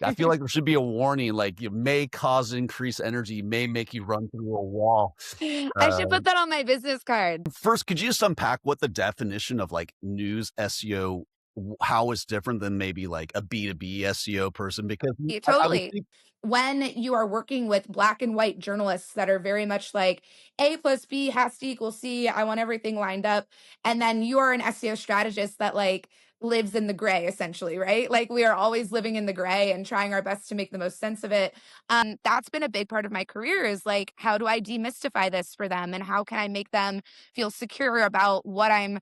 I feel like there should be a warning, like, you may cause increased energy, may make you run through a wall. I should Uh, put that on my business card. First, could you just unpack what the definition of, like, news SEO, how it's different than maybe, like, a B2B SEO person? Because Yeah, I would totally. think. When you are working with black and white journalists that are very much like A plus B has to equal C, I want everything lined up. And then you are an SEO strategist that like lives in the gray essentially, right? Like we are always living in the gray and trying our best to make the most sense of it. That's been a big part of my career is like, how do I demystify this for them? And how can I make them feel secure about what I'm,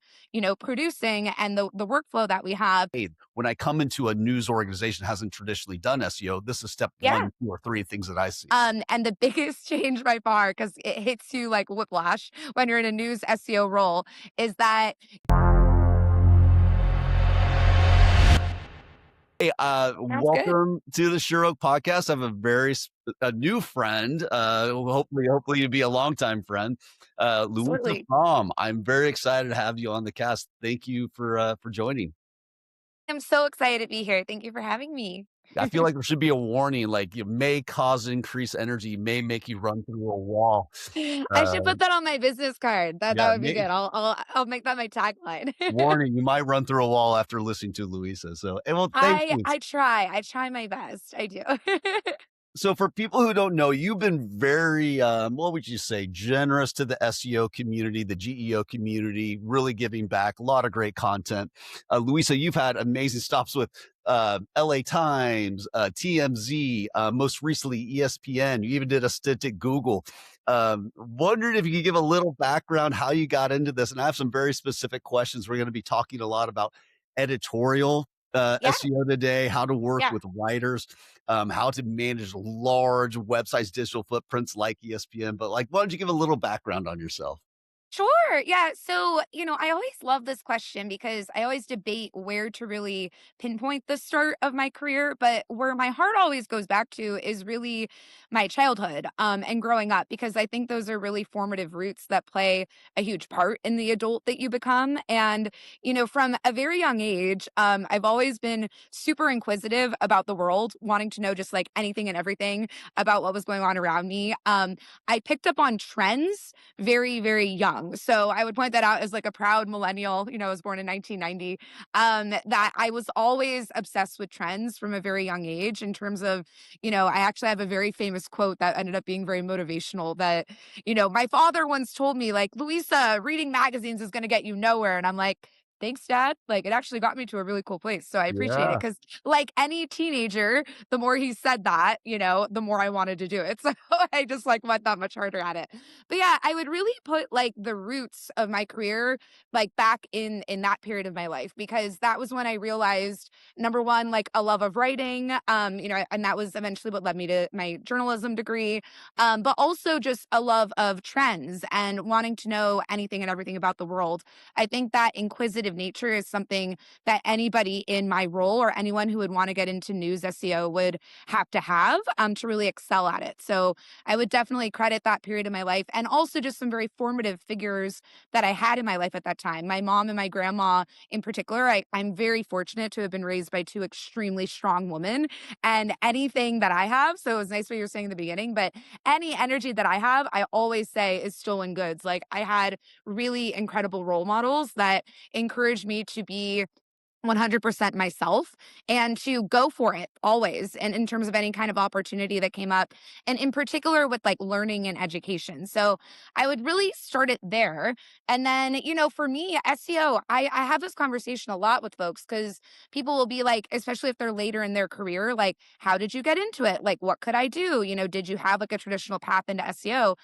producing and the workflow that we have? Hey, when I come into a news organization that hasn't traditionally done SEO, this is step Yeah. 1, 2, or 3 things that I see. And the biggest change by far, because it hits you like whiplash when you're in a news SEO role, is that Hey, sounds good. welcome to the Shiro podcast. I have a new friend, hopefully you'll be a longtime friend, Louisa Absolutely. Frahm. I'm very excited to have you on the cast. Thank you for joining. I'm so excited to be here. Thank you for having me. I feel like there should be a warning, like, you may cause increased energy, may make you run through a wall. I Uh, should put that on my business card. That yeah, would be good. I'll make that my tagline. warning, you might run through a wall after listening to Louisa. So, well, thank I you. I try. I try my best. I do. So for people who don't know, you've been very, what would you say, generous to the SEO community, the GEO community, really giving back. A lot of great content. Louisa, you've had amazing stops with LA Times, TMZ, most recently ESPN. You even did a stint at Google. Wondered if you could give a little background how you got into this. And I have some very specific questions. We're going to be talking a lot about editorial Yeah. SEO today, how to work Yeah. with writers, how to manage large websites, digital footprints like ESPN. But like, why don't you give a little background on yourself? Sure. Yeah. So, I always love this question because I always debate where to really pinpoint the start of my career. But where my heart always goes back to is really my childhood and growing up, because I think those are really formative roots that play a huge part in the adult that you become. And, from a very young age, I've always been super inquisitive about the world, wanting to know just like anything and everything about what was going on around me. I picked up on trends very, very young. So I would point that out as like a proud millennial, I was born in 1990, that I was always obsessed with trends from a very young age in terms of, I actually have a very famous quote that ended up being very motivational that, my father once told me like, Louisa, reading magazines is going to get you nowhere. And I'm like, thanks, Dad. Like, it actually got me to a really cool place. So I appreciate it. Yeah. Cause like any teenager, the more he said that, the more I wanted to do it. So I just like went that much harder at it. But yeah, I would really put like the roots of my career like back in that period of my life, because that was when I realized number one, like a love of writing, and that was eventually what led me to my journalism degree. But also just a love of trends and wanting to know anything and everything about the world. I think that inquisitive nature is something that anybody in my role or anyone who would want to get into news SEO would have to really excel at it. So I would definitely credit that period of my life and also just some very formative figures that I had in my life at that time. My mom and my grandma in particular, I'm very fortunate to have been raised by two extremely strong women. And anything that I have, so it was nice what you were saying in the beginning, but any energy that I have, I always say is stolen goods. Like I had really incredible role models that encouraged me to be 100% myself and to go for it always. And in terms of any kind of opportunity that came up, and in particular with like learning and education. So I would really start it there. And then, for me, SEO, I have this conversation a lot with folks because people will be like, especially if they're later in their career, like, how did you get into it? Like, what could I do? Did you have like a traditional path into SEO?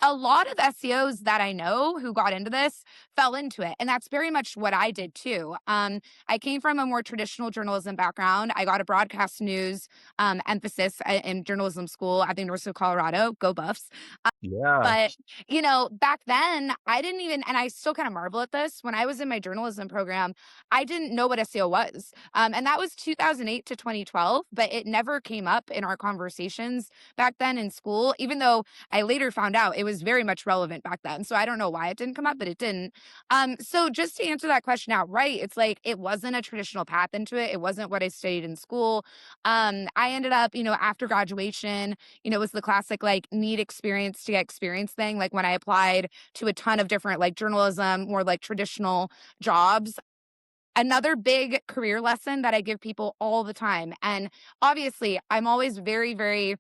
A lot of SEOs that I know who got into this fell into it. And that's very much what I did too. I came from a more traditional journalism background. I got a broadcast news emphasis in journalism school at the University of Colorado. Go Buffs. Yeah. But, back then, I didn't even and I still kinda marvel at this, when I was in my journalism program, I didn't know what SEO was, and that was 2008 to 2012, but it never came up in our conversations back then in school, even though I later found out it was very much relevant back then, so I don't know why it didn't come up, but it didn't. So just to answer that question outright, it's like, it wasn't a traditional path into it, it wasn't what I studied in school. I ended up, after graduation, it was the classic like need experience to get experience thing. Like when I applied to a ton of different like journalism, more like traditional jobs. Another big career lesson that I give people all the time. And obviously, I'm always very, very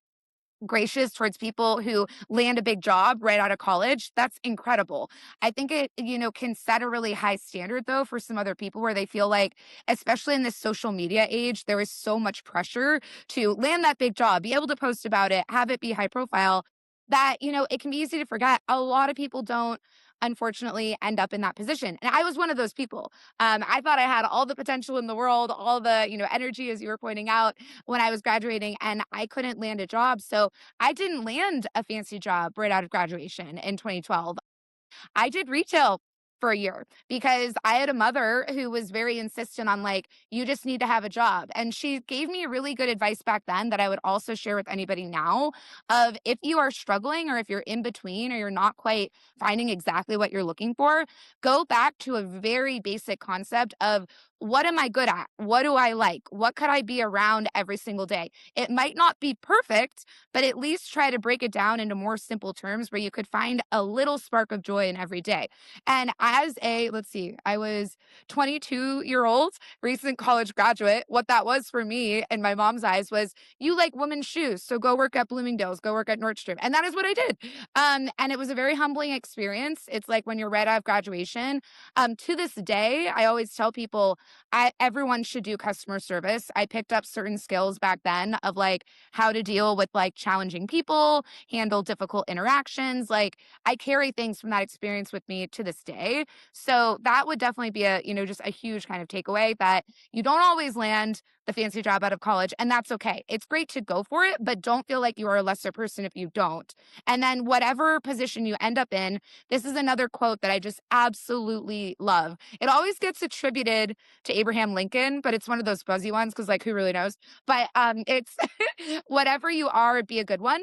gracious towards people who land a big job right out of college. That's incredible. I think it, can set a really high standard though for some other people where they feel like, especially in this social media age, there is so much pressure to land that big job, be able to post about it, have it be high profile that, it can be easy to forget. A lot of people don't unfortunately end up in that position. And I was one of those people. I thought I had all the potential in the world, all the, energy, as you were pointing out, when I was graduating, and I couldn't land a job. So I didn't land a fancy job right out of graduation in 2012. I did retail for a year because I had a mother who was very insistent on like, you just need to have a job. And she gave me really good advice back then that I would also share with anybody now of if you are struggling or if you're in between or you're not quite finding exactly what you're looking for, go back to a very basic concept of what am I good at? What do I like? What could I be around every single day? It might not be perfect, but at least try to break it down into more simple terms where you could find a little spark of joy in every day. And as a, let's see, I was 22-year-old, recent college graduate. What that was for me in my mom's eyes was, you like women's shoes, so go work at Bloomingdale's, go work at Nordstrom. And that is what I did. And it was a very humbling experience. It's like when you're right out of graduation. To this day, I always tell people, everyone should do customer service. I picked up certain skills back then of like how to deal with like challenging people, handle difficult interactions. Like I carry things from that experience with me to this day. So that would definitely be a, just a huge kind of takeaway that you don't always land the fancy job out of college, and that's okay. It's great to go for it, but don't feel like you are a lesser person if you don't. And then whatever position you end up in, this is another quote that I just absolutely love. It always gets attributed to Abraham Lincoln, but it's one of those buzzy ones because like who really knows? But it's whatever you are, be a good one.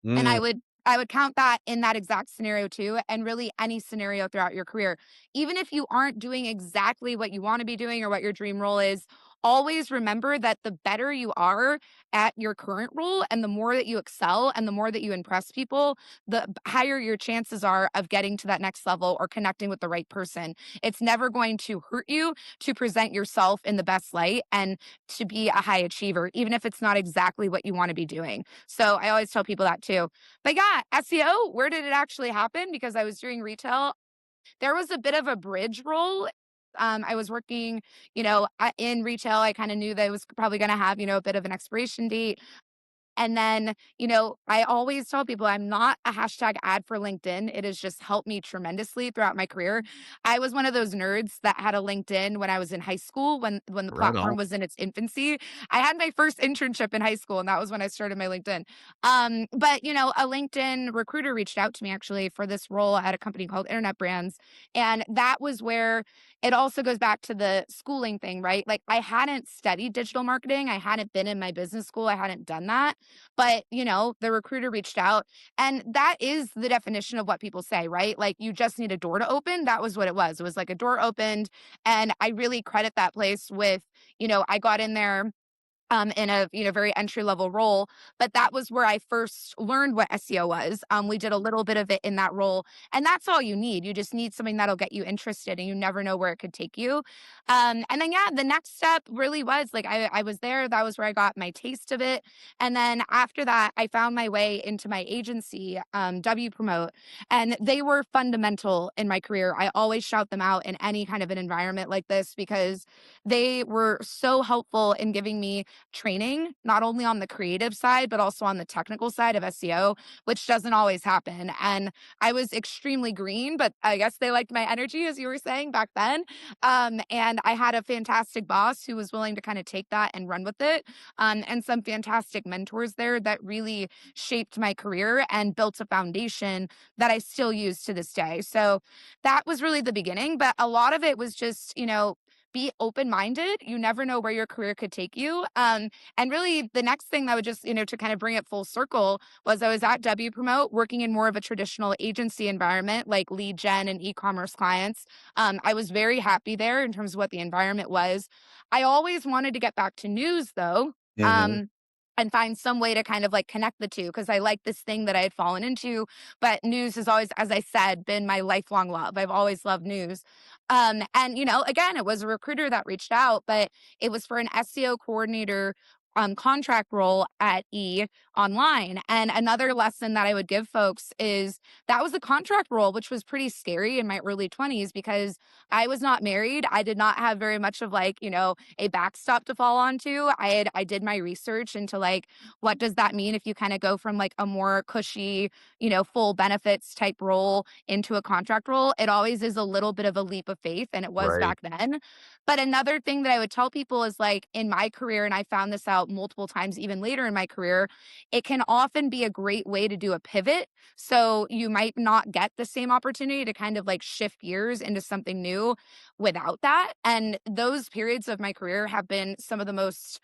And Mm, I would count that in that exact scenario too, and really any scenario throughout your career. Even if you aren't doing exactly what you want to be doing or what your dream role is, always remember that the better you are at your current role and the more that you excel and the more that you impress people, the higher your chances are of getting to that next level or connecting with the right person. It's never going to hurt you to present yourself in the best light and to be a high achiever, even if it's not exactly what you want to be doing. So I always tell people that too. But yeah, SEO, where did it actually happen? Because I was doing retail. There was a bit of a bridge role. I was working, in retail. I kind of knew that I was probably going to have, a bit of an expiration date. And then, I always tell people I'm not a hashtag ad for LinkedIn. It has just helped me tremendously throughout my career. I was one of those nerds that had a LinkedIn when I was in high school, when the right platform on. was in its infancy. I had my first internship in high school, and that was when I started my LinkedIn. But a LinkedIn recruiter reached out to me actually for this role at a company called Internet Brands. And that was where it also goes back to the schooling thing, right? Like I hadn't studied digital marketing. I hadn't been in my business school. I hadn't done that. But, the recruiter reached out, and that is the definition of what people say, right? Like you just need a door to open. That was what it was. It was like a door opened. And I really credit that place with, I got in there in a very entry level role, but that was where I first learned what SEO was. We did a little bit of it in that role, and that's all you need. You just need something that'll get you interested, and you never know where it could take you. And then yeah, the next step really was like I was there. That was where I got my taste of it, and then after that, I found my way into my agency, W Promote, and they were fundamental in my career. I always shout them out in any kind of an environment like this because they were so helpful in giving me training, not only on the creative side, but also on the technical side of SEO, which doesn't always happen. And I was extremely green, but I guess they liked my energy, as you were saying back then. And I had a fantastic boss who was willing to kind of take that and run with it, and some fantastic mentors there that really shaped my career and built a foundation that I still use to this day. So that was really the beginning, but a lot of it was just, be open minded. You never know where your career could take you. And really, the next thing that would just, to kind of bring it full circle was I was at W Promote working in more of a traditional agency environment, like lead gen and e commerce clients. I was very happy there in terms of what the environment was. I always wanted to get back to news though. Mhm. Um, and find some way to kind of like connect the two because I like this thing that I had fallen into. But news has always, as I said, been my lifelong love. I've always loved news. And again, it was a recruiter that reached out, but it was for an SEO coordinator contract role at E online. And another lesson that I would give folks is that was a contract role, which was pretty scary in my early 20s because I was not married. I did not have very much of like, a backstop to fall onto. I did my research into like what does that mean if you kind of go from like a more cushy, full benefits type role into a contract role. It always is a little bit of a leap of faith and it was Right. back then. But another thing that I would tell people is like in my career, and I found this out multiple times even later in my career, it can often be a great way to do a pivot. So you might not get the same opportunity to kind of like shift gears into something new without that. And those periods of my career have been some of the most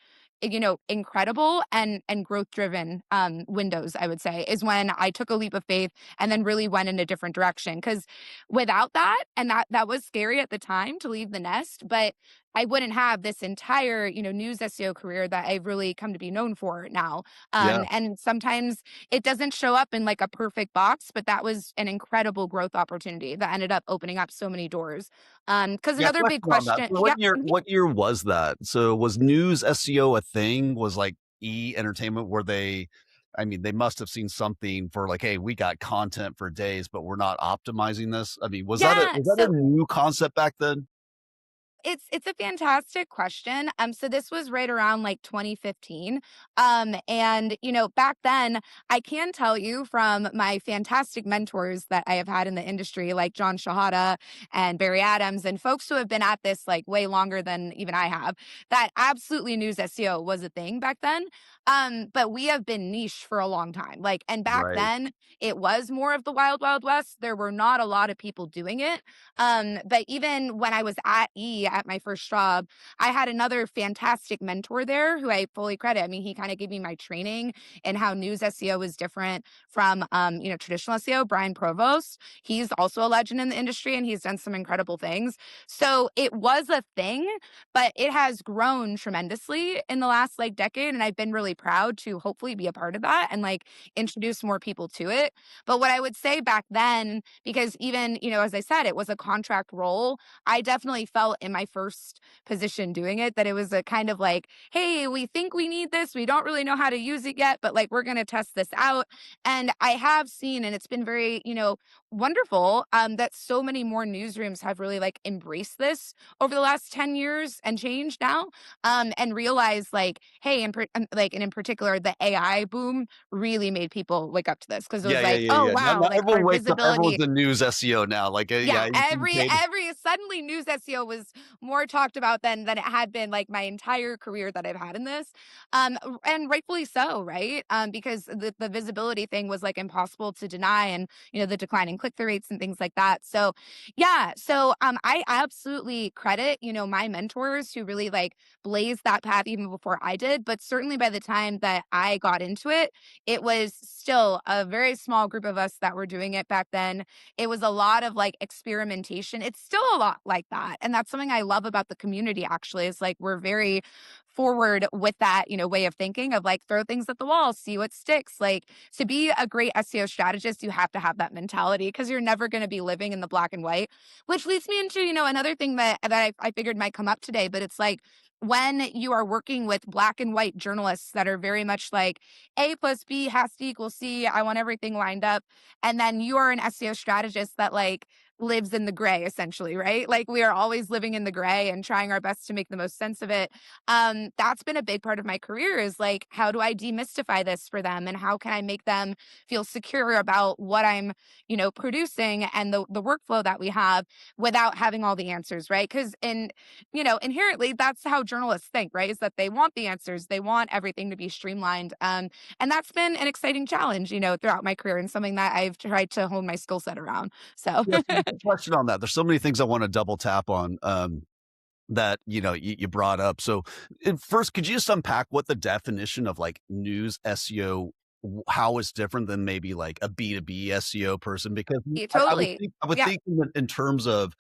incredible and growth driven windows, I would say, is when I took a leap of faith and then really went in a different direction. Because without that, and that was scary at the time to leave the nest, but I wouldn't have this entire, news SEO career that I've really come to be known for now. Yeah. And sometimes it doesn't show up in like a perfect box, but that was an incredible growth opportunity that ended up opening up so many doors. Because Yeah, another big question on that. question, So yeah. what year was that? So was news SEO a thing? Was like E Entertainment where they must have seen something for like, "Hey, we got content for days, but we're not optimizing this." I mean, Yeah, was that a so new concept back then? it's a fantastic question. So this was right around like 2015. And back then, I can tell you from my fantastic mentors that I have had in the industry, like John Shahada and Barry Adams, and folks who have been at this like way longer than even I have, that absolutely news SEO was a thing back then. But we have been niche for a long time. Like, and back Right. then it was more of the wild, wild west. There were not a lot of people doing it. But even when I was at E at my first job, I had another fantastic mentor there who I fully credit. I mean, he kind of gave me my training and how news SEO is different from traditional SEO. Brian Provost, he's also a legend in the industry and he's done some incredible things. So it was a thing, but it has grown tremendously in the last like decade, and I've been really proud to hopefully be a part of that and like introduce more people to it. But what I would say back then, because even, as I said, it was a contract role, I definitely felt in my first position doing it that it was a kind of like, hey, we think we need this. We don't really know how to use it yet, but like we're going to test this out. And I have seen, and it's been very, wonderful that so many more newsrooms have really like embraced this over the last 10 years and change now, and realized like, hey, like, and in particular, the AI boom really made people wake up to this because it was Yeah, yeah, like, yeah, oh yeah. Now wow, like everyone our wakes up, everyone's visibility. a news SEO now. Like, Yeah, yeah, you paid. every suddenly news SEO was more talked about than it had been like my entire career that I've had in this. And rightfully so, right? Because the visibility thing was like impossible to deny, and the declining click-through rates and things like that. So yeah, so I absolutely credit, my mentors who really like blazed that path even before I did. But certainly by the time that I got into it, it was still a very small group of us that were doing it back then. It was a lot of like experimentation. It's still a lot like that. And that's something I love about the community actually is like we're very forward with that, way of thinking of like throw things at the wall, see what sticks. Like to be a great SEO strategist, you have to have that mentality because you're never going to be living in the black and white, which leads me into, another thing that I figured might come up today, but it's like when you are working with black and white journalists that are very much like A plus B has to equal C, I want everything lined up, and then you are an SEO strategist that like lives in the gray essentially, right? Like we are always living in the gray and trying our best to make the most sense of it. That's been a big part of my career is like, how do I demystify this for them and how can I make them feel secure about what I'm, producing and the workflow that we have without having all the answers, right? Because inherently that's how journalists think, right? Is that they want the answers, they want everything to be streamlined. And that's been an exciting challenge, throughout my career and something that I've tried to hone my skill set around. So Yes, a question on that. There's so many things I wanna double tap on, that, you brought up. So, first, could you just unpack what the definition of, like, news SEO, how it's different than maybe, like, a B2B SEO person? Because yeah, I would totally. think I would Yeah. think in terms of,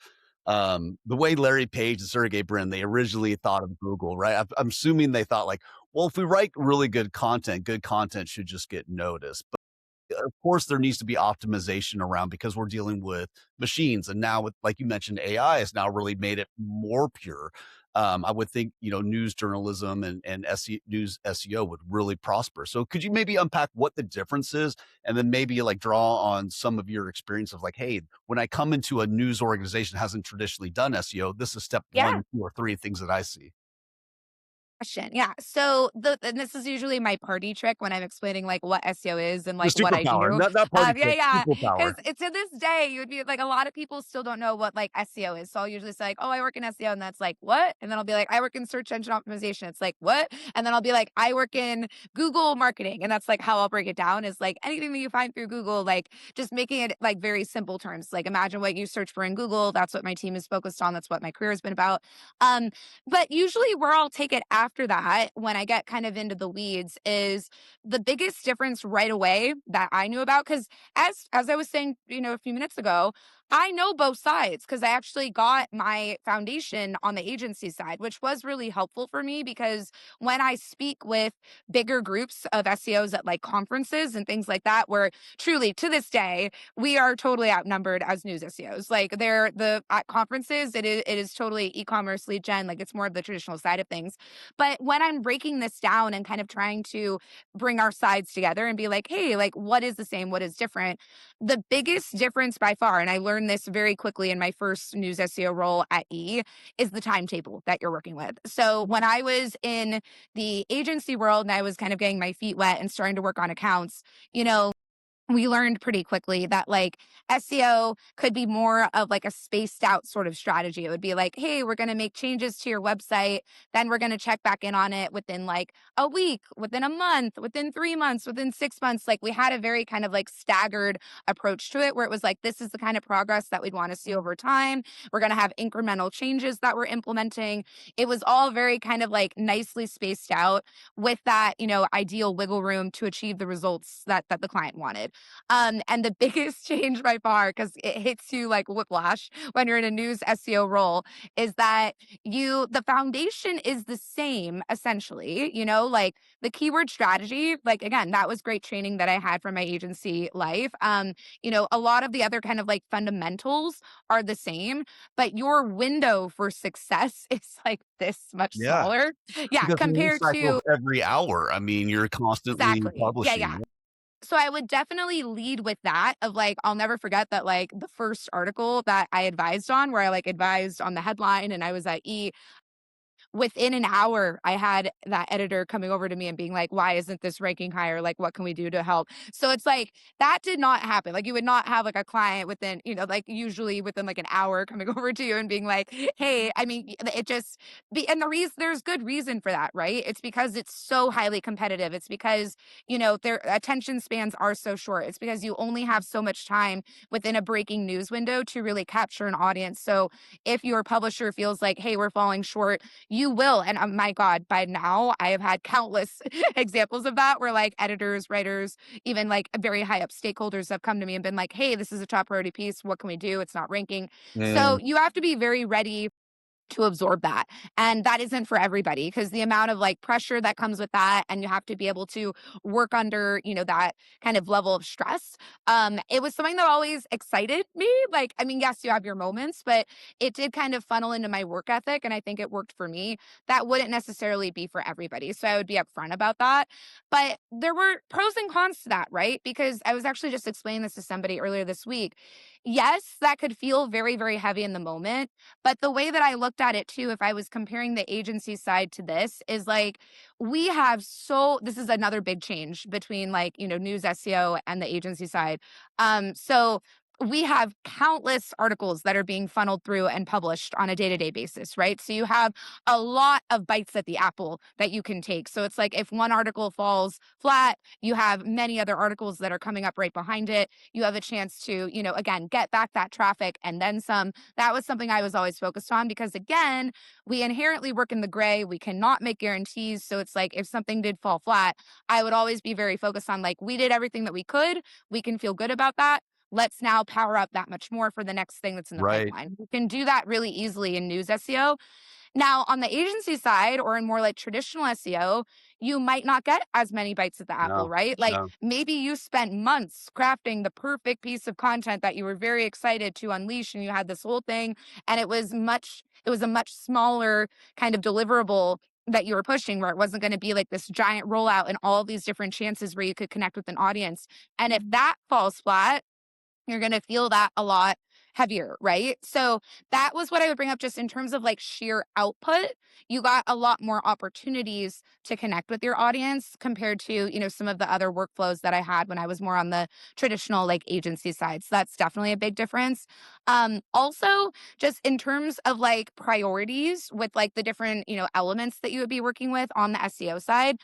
the way Larry Page and Sergey Brin, they originally thought of Google, right? I'm assuming they thought like, "Well, if we write really good content should just get noticed." Of course, there needs to be optimization around because we're dealing with machines. And now with, like you mentioned, AI has now really made it more pure. I would think, news journalism and news SEO would really prosper. So could you maybe unpack what the difference is and then maybe like draw on some of your experience of like, hey, when I come into a news organization that hasn't traditionally done SEO, this is step Yeah. one, two, or three things that I see. Question. Yeah. So and this is usually my party trick when I'm explaining like what SEO is and The like what I superpower, do. not party Yeah, trick, yeah. superpower. Because to this day, you would be like a lot of people still don't know what like SEO is. So I'll usually say like, oh, I work in SEO, and that's like what? And then I'll be like, I work in search engine optimization. It's like what? And then I'll be like, I work in Google marketing, and that's like how I'll break it down is like anything that you find through Google, like just making it like very simple terms. Like imagine what you search for in Google. That's what my team is focused on. That's what my career has been about. Um, but usually where I'll take it after that, when I get kind of into the weeds, is the biggest difference right away that I knew about. Because as I was saying, a few minutes ago, I know both sides because I actually got my foundation on the agency side, which was really helpful for me because when I speak with bigger groups of SEOs at like conferences and things like that, where truly to this day we are totally outnumbered as news SEOs. Like they're the at conferences, it is totally e-commerce lead gen, like it's more of the traditional side of things. But when I'm breaking this down and kind of trying to bring our sides together and be like, hey, like what is the same, what is different? The biggest difference by far, and I learned this very quickly in my first news SEO role at E, is the timetable that you're working with. So when I was in the agency world and I was kind of getting my feet wet and starting to work on accounts, you know, we learned pretty quickly that like SEO could be more of like a spaced out sort of strategy. It would be like, hey, we're going to make changes to your website. Then we're going to check back in on it within like a week, within a month, within 3 months, within 6 months. Like we had a very kind of like staggered approach to it where it was like, this is the kind of progress that we'd want to see over time. We're going to have incremental changes that we're implementing. It was all very kind of like nicely spaced out with that, ideal wiggle room to achieve the results that the client wanted. And the biggest change by far, because it hits you like whiplash when you're in a news SEO role, is that the foundation is the same essentially, like the keyword strategy, like again, that was great training that I had from my agency life. A lot of the other kind of like fundamentals are the same, but your window for success is like this much Yeah. smaller. Yeah, Because the news compared cycle's to every hour. I mean, you're constantly exactly. Yeah, yeah. publishing. So I would definitely lead with that of like, I'll never forget that like the first article that I advised on where I like advised on the headline and I was at E, within an hour, I had that editor coming over to me and being like, "Why isn't this ranking higher? Like, what can we do to help?" So it's like that did not happen. Like, you would not have like a client within, like usually within like an hour coming over to you and being like, "Hey," I mean, it just and the reason there's good reason for that, right? It's because it's so highly competitive. It's because their attention spans are so short. It's because you only have so much time within a breaking news window to really capture an audience. So if your publisher feels like, "Hey, we're falling short," you will. And my God, by now I have had countless examples of that where like editors, writers, even like very high up stakeholders have come to me and been like, hey, this is a top priority piece. What can we do? It's not ranking. So Mm, you have to be very ready to absorb that. And that isn't for everybody because the amount of like pressure that comes with that, and you have to be able to work under, that kind of level of stress. It was something that always excited me. Like, I mean, yes, you have your moments, but it did kind of funnel into my work ethic. And I think it worked for me. That wouldn't necessarily be for everybody. So I would be upfront about that. But there were pros and cons to that, right? Because I was actually just explaining this to somebody earlier this week. Yes, that could feel very, very heavy in the moment. But the way that I looked at it too, if I was comparing the agency side to this, is like we have this is another big change between like, news SEO and the agency side. So we have countless articles that are being funneled through and published on a day-to-day basis, right? So you have a lot of bites at the apple that you can take. So it's like if one article falls flat, you have many other articles that are coming up right behind it. You have a chance to, again, get back that traffic and then some. That was something I was always focused on because, again, we inherently work in the gray. We cannot make guarantees. So it's like if something did fall flat, I would always be very focused on like, we did everything that we could. We can feel good about that. Let's now power up that much more for the next thing that's in the Right. pipeline. You can do that really easily in news SEO. Now, on the agency side or in more like traditional SEO, you might not get as many bites at the apple, No, right? Like no. maybe you spent months crafting the perfect piece of content that you were very excited to unleash and you had this whole thing and it was a much smaller kind of deliverable that you were pushing where it wasn't going to be like this giant rollout and all these different chances where you could connect with an audience. And if that falls flat, you're going to feel that a lot heavier, right? So that was what I would bring up just in terms of like sheer output. You got a lot more opportunities to connect with your audience compared to, some of the other workflows that I had when I was more on the traditional like agency side. So that's definitely a big difference. Also just in terms of like priorities with like the different, elements that you would be working with on the SEO side,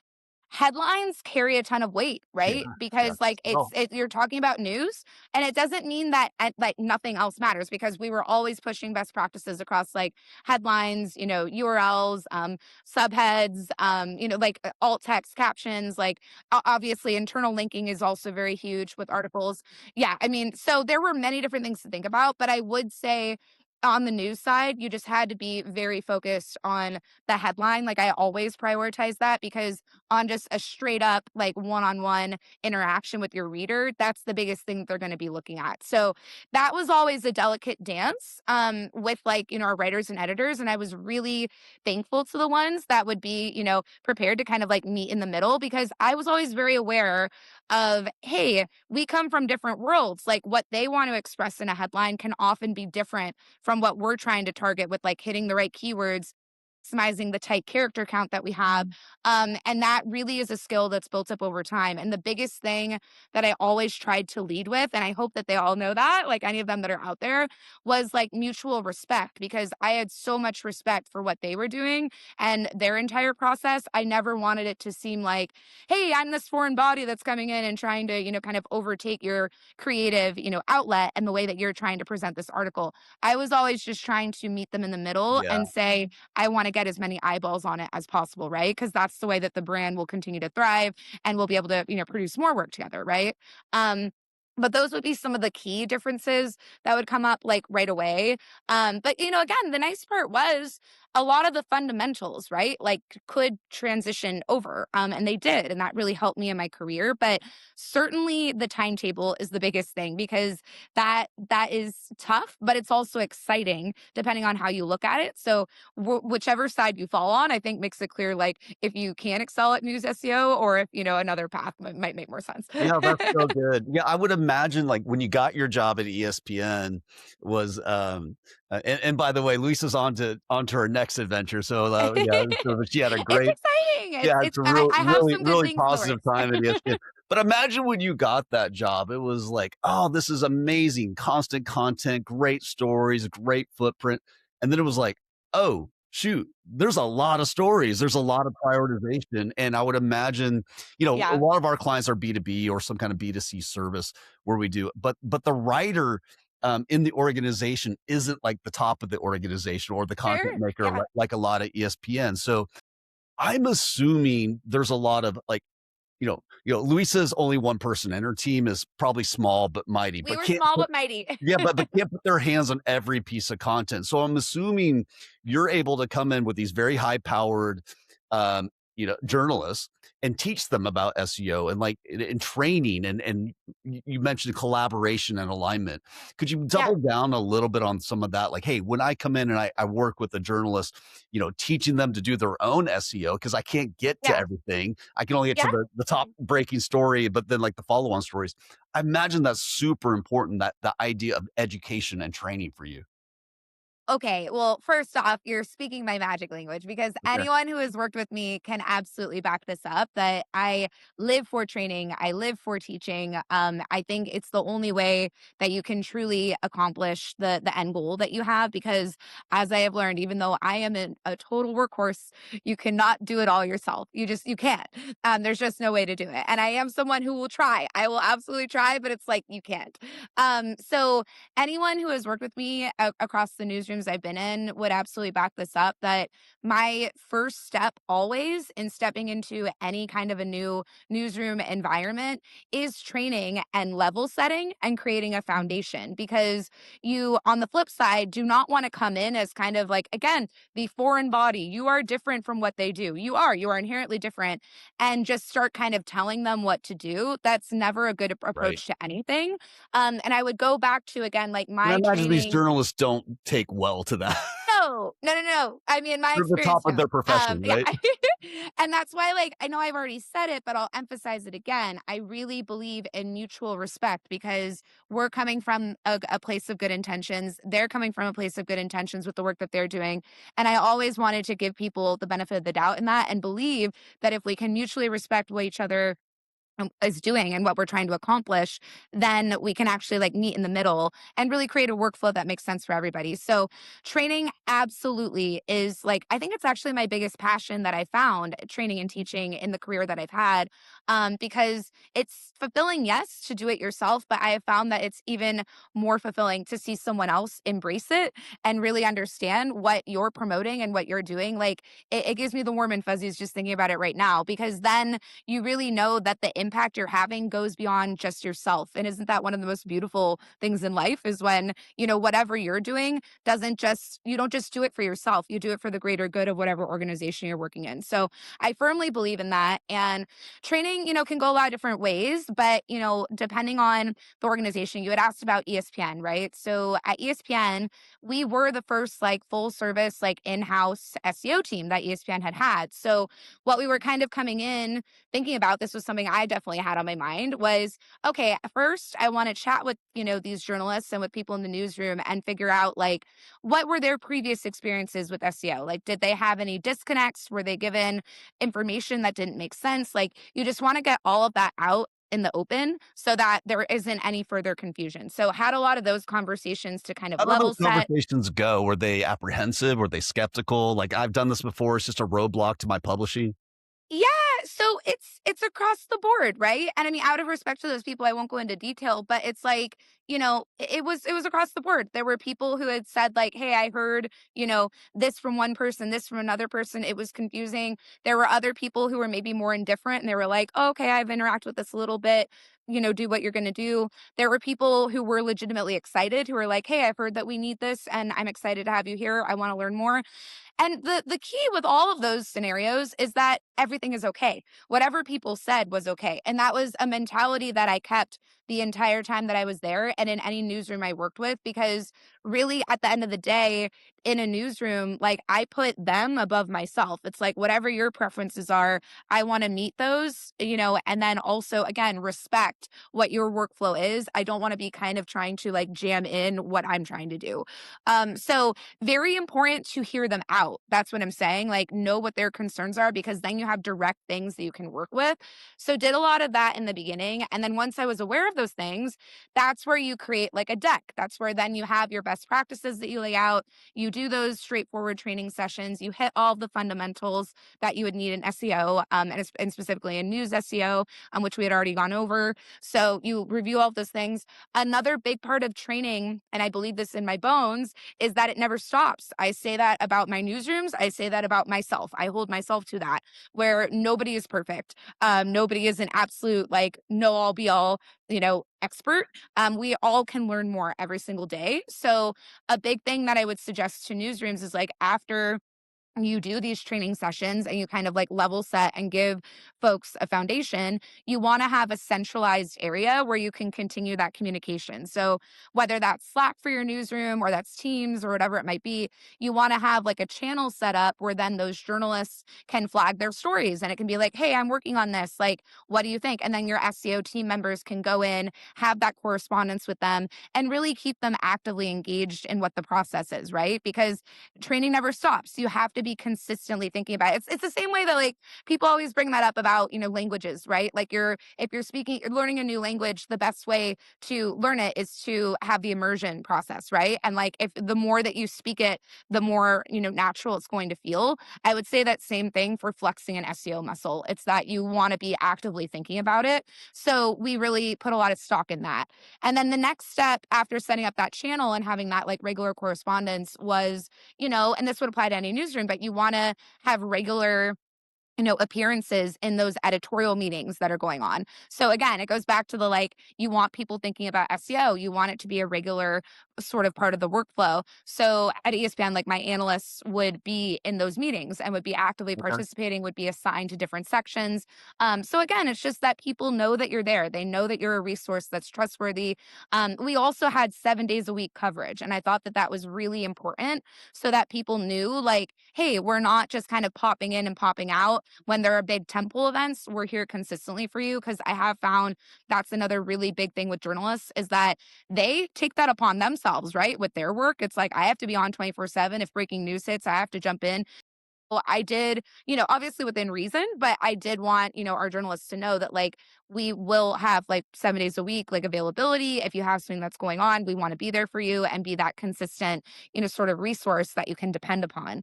headlines carry a ton of weight, Yeah, right? Because yes. like Oh, you're talking about news and it doesn't mean that like nothing else matters because we were always pushing best practices across like headlines, URLs, subheads, like alt text captions, like obviously internal linking is also very huge with articles. Yeah, I mean, so there were many different things to think about, but I would say on the news side, you just had to be very focused on the headline. Like I always prioritize that because on just a straight up like one-on-one interaction with your reader, that's the biggest thing that they're going to be looking at. So that was always a delicate dance with like, our writers and editors. And I was really thankful to the ones that would be, prepared to kind of like meet in the middle because I was always very aware of, hey, we come from different worlds. Like what they want to express in a headline can often be different from what we're trying to target with like hitting the right keywords, maximizing the tight character count that we have. And that really is a skill that's built up over time. And the biggest thing that I always tried to lead with, and I hope that they all know that, like any of them that are out there, was like mutual respect because I had so much respect for what they were doing and their entire process. I never wanted it to seem like, hey, I'm this foreign body that's coming in and trying to, kind of overtake your creative, outlet and the way that you're trying to present this article. I was always just trying to meet them in the middle yeah. and say, I want to get as many eyeballs on it as possible, right? Because that's the way that the brand will continue to thrive and we'll be able to, produce more work together, right? Um, but those would be some of the key differences that would come up like right away. But again, the nice part was a lot of the fundamentals, right? Like could transition over. And they did. And that really helped me in my career. But certainly the timetable is the biggest thing because that is tough, but it's also exciting depending on how you look at it. So whichever side you fall on, I think makes it clear like if you can excel at news SEO or if another path might make more sense. Yeah, that's so good. Yeah, I would imagine, like, when you got your job at ESPN was, and by the way, Lisa's onto her next adventure, so, yeah, so she had a It's great exciting. yeah, It's it's a real I have really, some good really things in the positive works. time at ESPN. But imagine when you got that job, it was like, "Oh, this is amazing, constant content, great stories, great footprint," and then it was like, "Oh, shoot, there's a lot of stories, there's a lot of prioritization," and I would imagine, a Yeah, lot of our clients are B2B or some kind of B2C service where we do but the writer, in the organization isn't like the top of the organization or the content sure. maker Yeah. like a lot of ESPN, so I'm assuming there's a lot of like, Luisa's only one person and her team is probably small but mighty, We but were can't small put but mighty. yeah, but can't put their hands on every piece of content. So I'm assuming you're able to come in with these very high powered, journalists and teach them about SEO and like in training and you mentioned collaboration and alignment. Could you Yeah, double down a little bit on some of that? Like, hey, when I come in and I work with a journalist, teaching them to do their own SEO because I can't get to yeah, everything. I can only get to yeah. the top breaking story, but then like the follow-on stories. I imagine that's super important, that the idea of education and training for you. Okay, well, first off, you're speaking my magic language because Okay. anyone who has worked with me can absolutely back this up that I live for training, I live for teaching. I think it's the only way that you can truly accomplish the end goal that you have because as I have learned, even though I am a total workhorse, you cannot do it all yourself. You can't. There's just no way to do it. And I am someone who will try. I will absolutely try, but it's like you can't. So anyone who has worked with me across the newsrooms I've been in would absolutely back this up that my first step always in stepping into any kind of a new newsroom environment is training and level setting and creating a foundation because you on the flip side do not want to come in as kind of like again the foreign body. You are different from what they do. You are inherently different and just start kind of telling them what to do. That's never a good Right. approach to anything. And I would go back to again, like And I my imagine these training. journalists don't take well to that. No, no, no, no. I mean, my They're the experience, top of no. their profession, Yeah. right? And that's why, like, I know I've already said it, but I'll emphasize it again. I really believe in mutual respect because we're coming from a place of good intentions. They're coming from a place of good intentions with the work that they're doing. And I always wanted to give people the benefit of the doubt in that and believe that if we can mutually respect what each other is doing and what we're trying to accomplish, then we can actually like meet in the middle and really create a workflow that makes sense for everybody. So, training absolutely is like, I think it's actually my biggest passion that I found training and teaching in the career that I've had because it's fulfilling, yes, to do it yourself, but I have found that it's even more fulfilling to see someone else embrace it and really understand what you're promoting and what you're doing. Like, it gives me the warm and fuzzies just thinking about it right now because then you really know that the impact you're having goes beyond just yourself. And isn't that one of the most beautiful things in life is when, whatever you're doing doesn't just, you don't just do it for yourself, you do it for the greater good of whatever organization you're working in. So I firmly believe in that. And training, can go a lot of different ways, but, depending on the organization, you had asked about ESPN, right? So at ESPN, we were the first like full service, like in house SEO team that ESPN had had. So what we were kind of coming in thinking about this was something I definitely had on my mind was okay, at first I want to chat with, these journalists and with people in the newsroom and figure out like what were their previous experiences with SEO? Like did they have any disconnects? Were they given information that didn't make sense? Like you just want to get all of that out in the open so that there isn't any further confusion. So had a lot of those conversations to kind of How do those level set. conversations go? Were they apprehensive? Were they skeptical? Like, I've done this before, it's just a roadblock to my publishing. Yeah, so it's across the board, right? And I mean, out of respect to those people, I won't go into detail, but it's like, it was across the board. There were people who had said like, "Hey, I heard, this from one person, this from another person. It was confusing." There were other people who were maybe more indifferent and they were like, oh, "Okay, I've interacted with this a little bit, do what you're going to do." There were people who were legitimately excited who were like, "Hey, I've heard that we need this and I'm excited to have you here. I want to learn more." And the key with all of those scenarios is that everything is okay. Whatever people said was okay. And that was a mentality that I kept the entire time that I was there and in any newsroom I worked with because really at the end of the day in a newsroom like I put them above myself. It's like whatever your preferences are, I want to meet those, and then also again respect what your workflow is. I don't want to be kind of trying to like jam in what I'm trying to do. So very important to hear them out. That's what I'm saying. Like, know what their concerns are because then you have direct things that you can work with. So, did a lot of that in the beginning. And then once I was aware of those things, that's where you create like a deck. That's where then you have your best practices that you lay out. You do those straightforward training sessions. You hit all of the fundamentals that you would need in SEO and specifically in news SEO, which we had already gone over. So, you review all of those things. Another big part of training, and I believe this in my bones, is that it never stops. I say that about my newsrooms. I say that about myself. I hold myself to that where nobody is perfect. Nobody is an absolute like know all be all, expert. We all can learn more every single day. So a big thing that I would suggest to newsrooms is like after you do these training sessions and you kind of like level set and give folks a foundation, you want to have a centralized area where you can continue that communication. So, whether that's Slack for your newsroom or that's Teams or whatever it might be, you want to have like a channel set up where then those journalists can flag their stories and it can be like, hey, I'm working on this. Like, what do you think? And then your SEO team members can go in, have that correspondence with them, and really keep them actively engaged in what the process is, right? Because training never stops. You have to be consistently thinking about it. It's the same way that like people always bring that up about, languages, right? Like if you're speaking, you're learning a new language, the best way to learn it is to have the immersion process, right? And like if the more that you speak it, the more, natural it's going to feel. I would say that same thing for flexing an SEO muscle. It's that you want to be actively thinking about it. So we really put a lot of stock in that. And then the next step after setting up that channel and having that like regular correspondence was, and this would apply to any newsroom, but you want to have regular appearances in those editorial meetings that are going on. So again, it goes back to the like, you want people thinking about SEO. You want it to be a regular sort of part of the workflow. So at ESPN, like my analysts would be in those meetings and would be actively Okay. participating, would be assigned to different sections. So again, it's just that people know that you're there. They know that you're a resource that's trustworthy. We also had 7 days a week coverage. And I thought that that was really important so that people knew like, hey, we're not just kind of popping in and popping out when there are big temple events. We're here consistently for you, because I have found that's another really big thing with journalists is that they take that upon themselves, right? With their work, it's like I have to be on 24/7. If breaking news hits, I have to jump in. Well, I did, obviously within reason, but I did want, our journalists to know that like we will have like 7 days a week, like availability. If you have something that's going on, we want to be there for you and be that consistent, sort of resource that you can depend upon.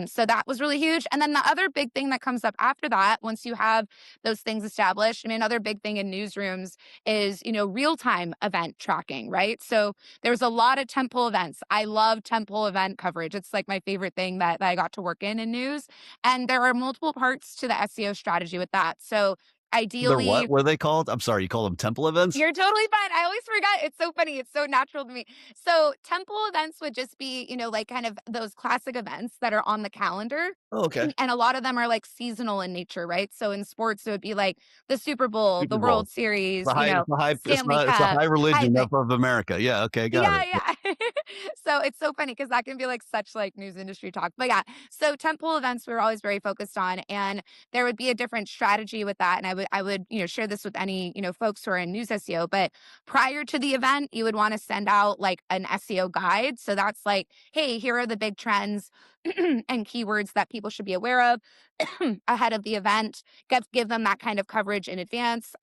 So that was really huge. And then the other big thing that comes up after that, once you have those things established, I mean, another big thing in newsrooms is, real time event tracking, right? So there's a lot of temple events. I love temple event coverage. It's like my favorite thing that I got to work in news. And there are multiple parts to the SEO strategy with that. So They're what? ideally, What are they called? I'm sorry, you call them temple events? you're totally fine. I always forget. It's so funny. It's so natural to me. So temple events would just be, like kind of those classic events that are on the calendar. Oh, okay. And a lot of them are like seasonal in nature, right? So in sports, it would be like the Super Bowl, the Super Bowl. World Series, It's Stanley not it's a Cup, high high religion thing. of America. Yeah, okay, got Yeah, it. yeah. So it's so funny because that can be like such like news industry talk. But yeah, so temple events we were always very focused on, and there would be a different strategy with that. And I would share this with any folks who are in news SEO. But prior to the event, you would want to send out like an SEO guide. So that's like, hey, here are the big trends and keywords that people should be aware of ahead of the event. Give them that kind of coverage in advance.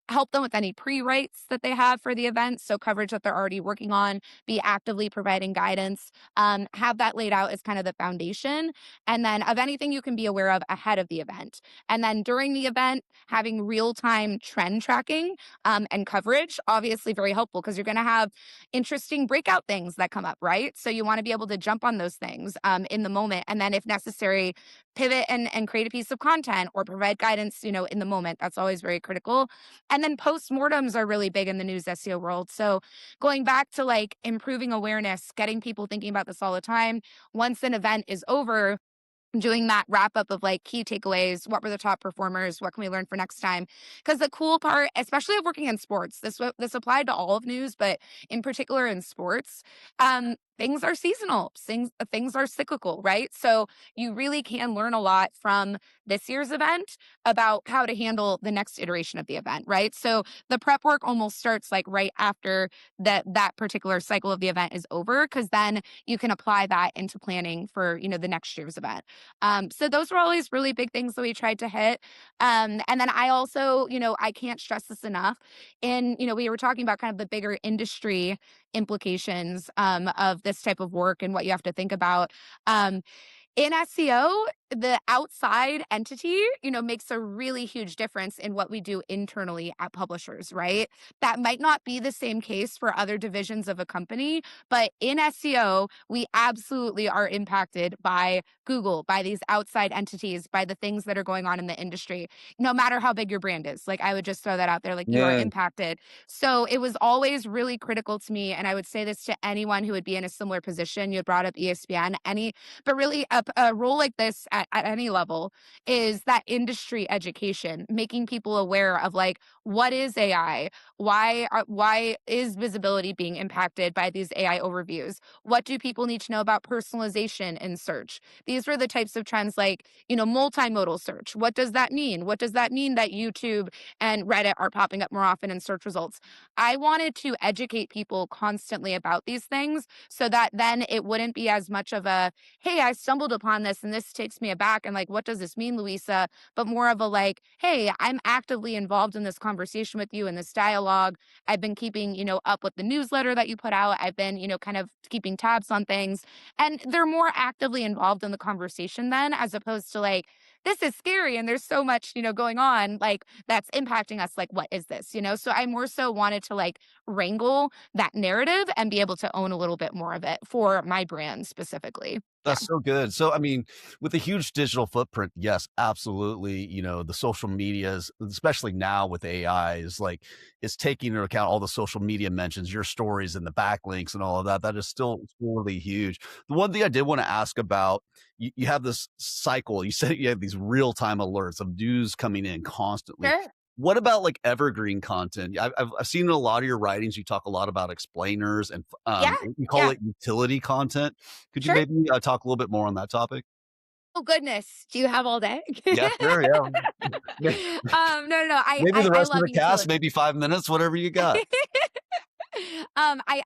Help them with any pre-writes that they have for the event. So coverage that they're already working on, be actively providing guidance, have that laid out as kind of the foundation. And then of anything you can be aware of ahead of the event. And then during the event, having real-time trend tracking and coverage, obviously very helpful because you're going to have interesting breakout things that come up, right? So you want to be able to jump on those things in the moment. And then if necessary, pivot and create a piece of content or provide guidance, in the moment. That's always very critical. And then postmortems are really big in the news SEO world. So going back to like improving awareness, getting people thinking about this all the time. Once an event is over, doing that wrap up of like key takeaways, what were the top performers, what can we learn for next time? Because the cool part, especially of working in sports, this applied to all of news, but in particular in sports, things are seasonal, things are cyclical, right? So you really can learn a lot from this year's event about how to handle the next iteration of the event, right? So the prep work almost starts like right after that particular cycle of the event is over, because then you can apply that into planning for the next year's event. So those were always really big things that we tried to hit. And then I also, I can't stress this enough. In, we were talking about kind of the bigger industry implications of this type of work and what you have to think about. In SEO, the outside entity, makes a really huge difference in what we do internally at publishers, right? That might not be the same case for other divisions of a company, but in SEO, we absolutely are impacted by Google, by these outside entities, by the things that are going on in the industry, no matter how big your brand is. Like, I would just throw that out there, like, you are Yeah. impacted. So it was always really critical to me. And I would say this to anyone who would be in a similar position. You brought up ESPN, but really a role like this at any level is that industry education, making people aware of like, what is AI? Why is visibility being impacted by these AI overviews? What do people need to know about personalization in search? These were the types of trends like, multimodal search. What does that mean? What does that mean that YouTube and Reddit are popping up more often in search results? I wanted to educate people constantly about these things so that then it wouldn't be as much of a, hey, I stumbled upon this and this takes me aback. And like, what does this mean, Louisa? But more of a like, hey, I'm actively involved in this conversation with you in this dialogue. I've been keeping, up with the newsletter that you put out. I've been, kind of keeping tabs on things. And they're more actively involved in the conversation then, as opposed to like, this is scary and there's so much, going on like that's impacting us. Like, what is this? So I more so wanted to like wrangle that narrative and be able to own a little bit more of it for my brand specifically. Yeah. That's so good. So, I mean, with a huge digital footprint, yes, absolutely. The social medias, especially now with AI, is like it's taking into account all the social media mentions, your stories and the backlinks and all of that. That is still really huge. The one thing I did want to ask about, you have this cycle. You said you have these real time alerts of news coming in constantly. Sure. What about like evergreen content? I've seen in a lot of your writings, you talk a lot about explainers and Yeah. you call Yeah. it utility content. Could you Sure. maybe, talk a little bit more on that topic? Oh, goodness. Do you have all day? Yeah, sure, yeah. May No, no, no. maybe the I rest of love the cast, utility. maybe 5 minutes, whatever you got.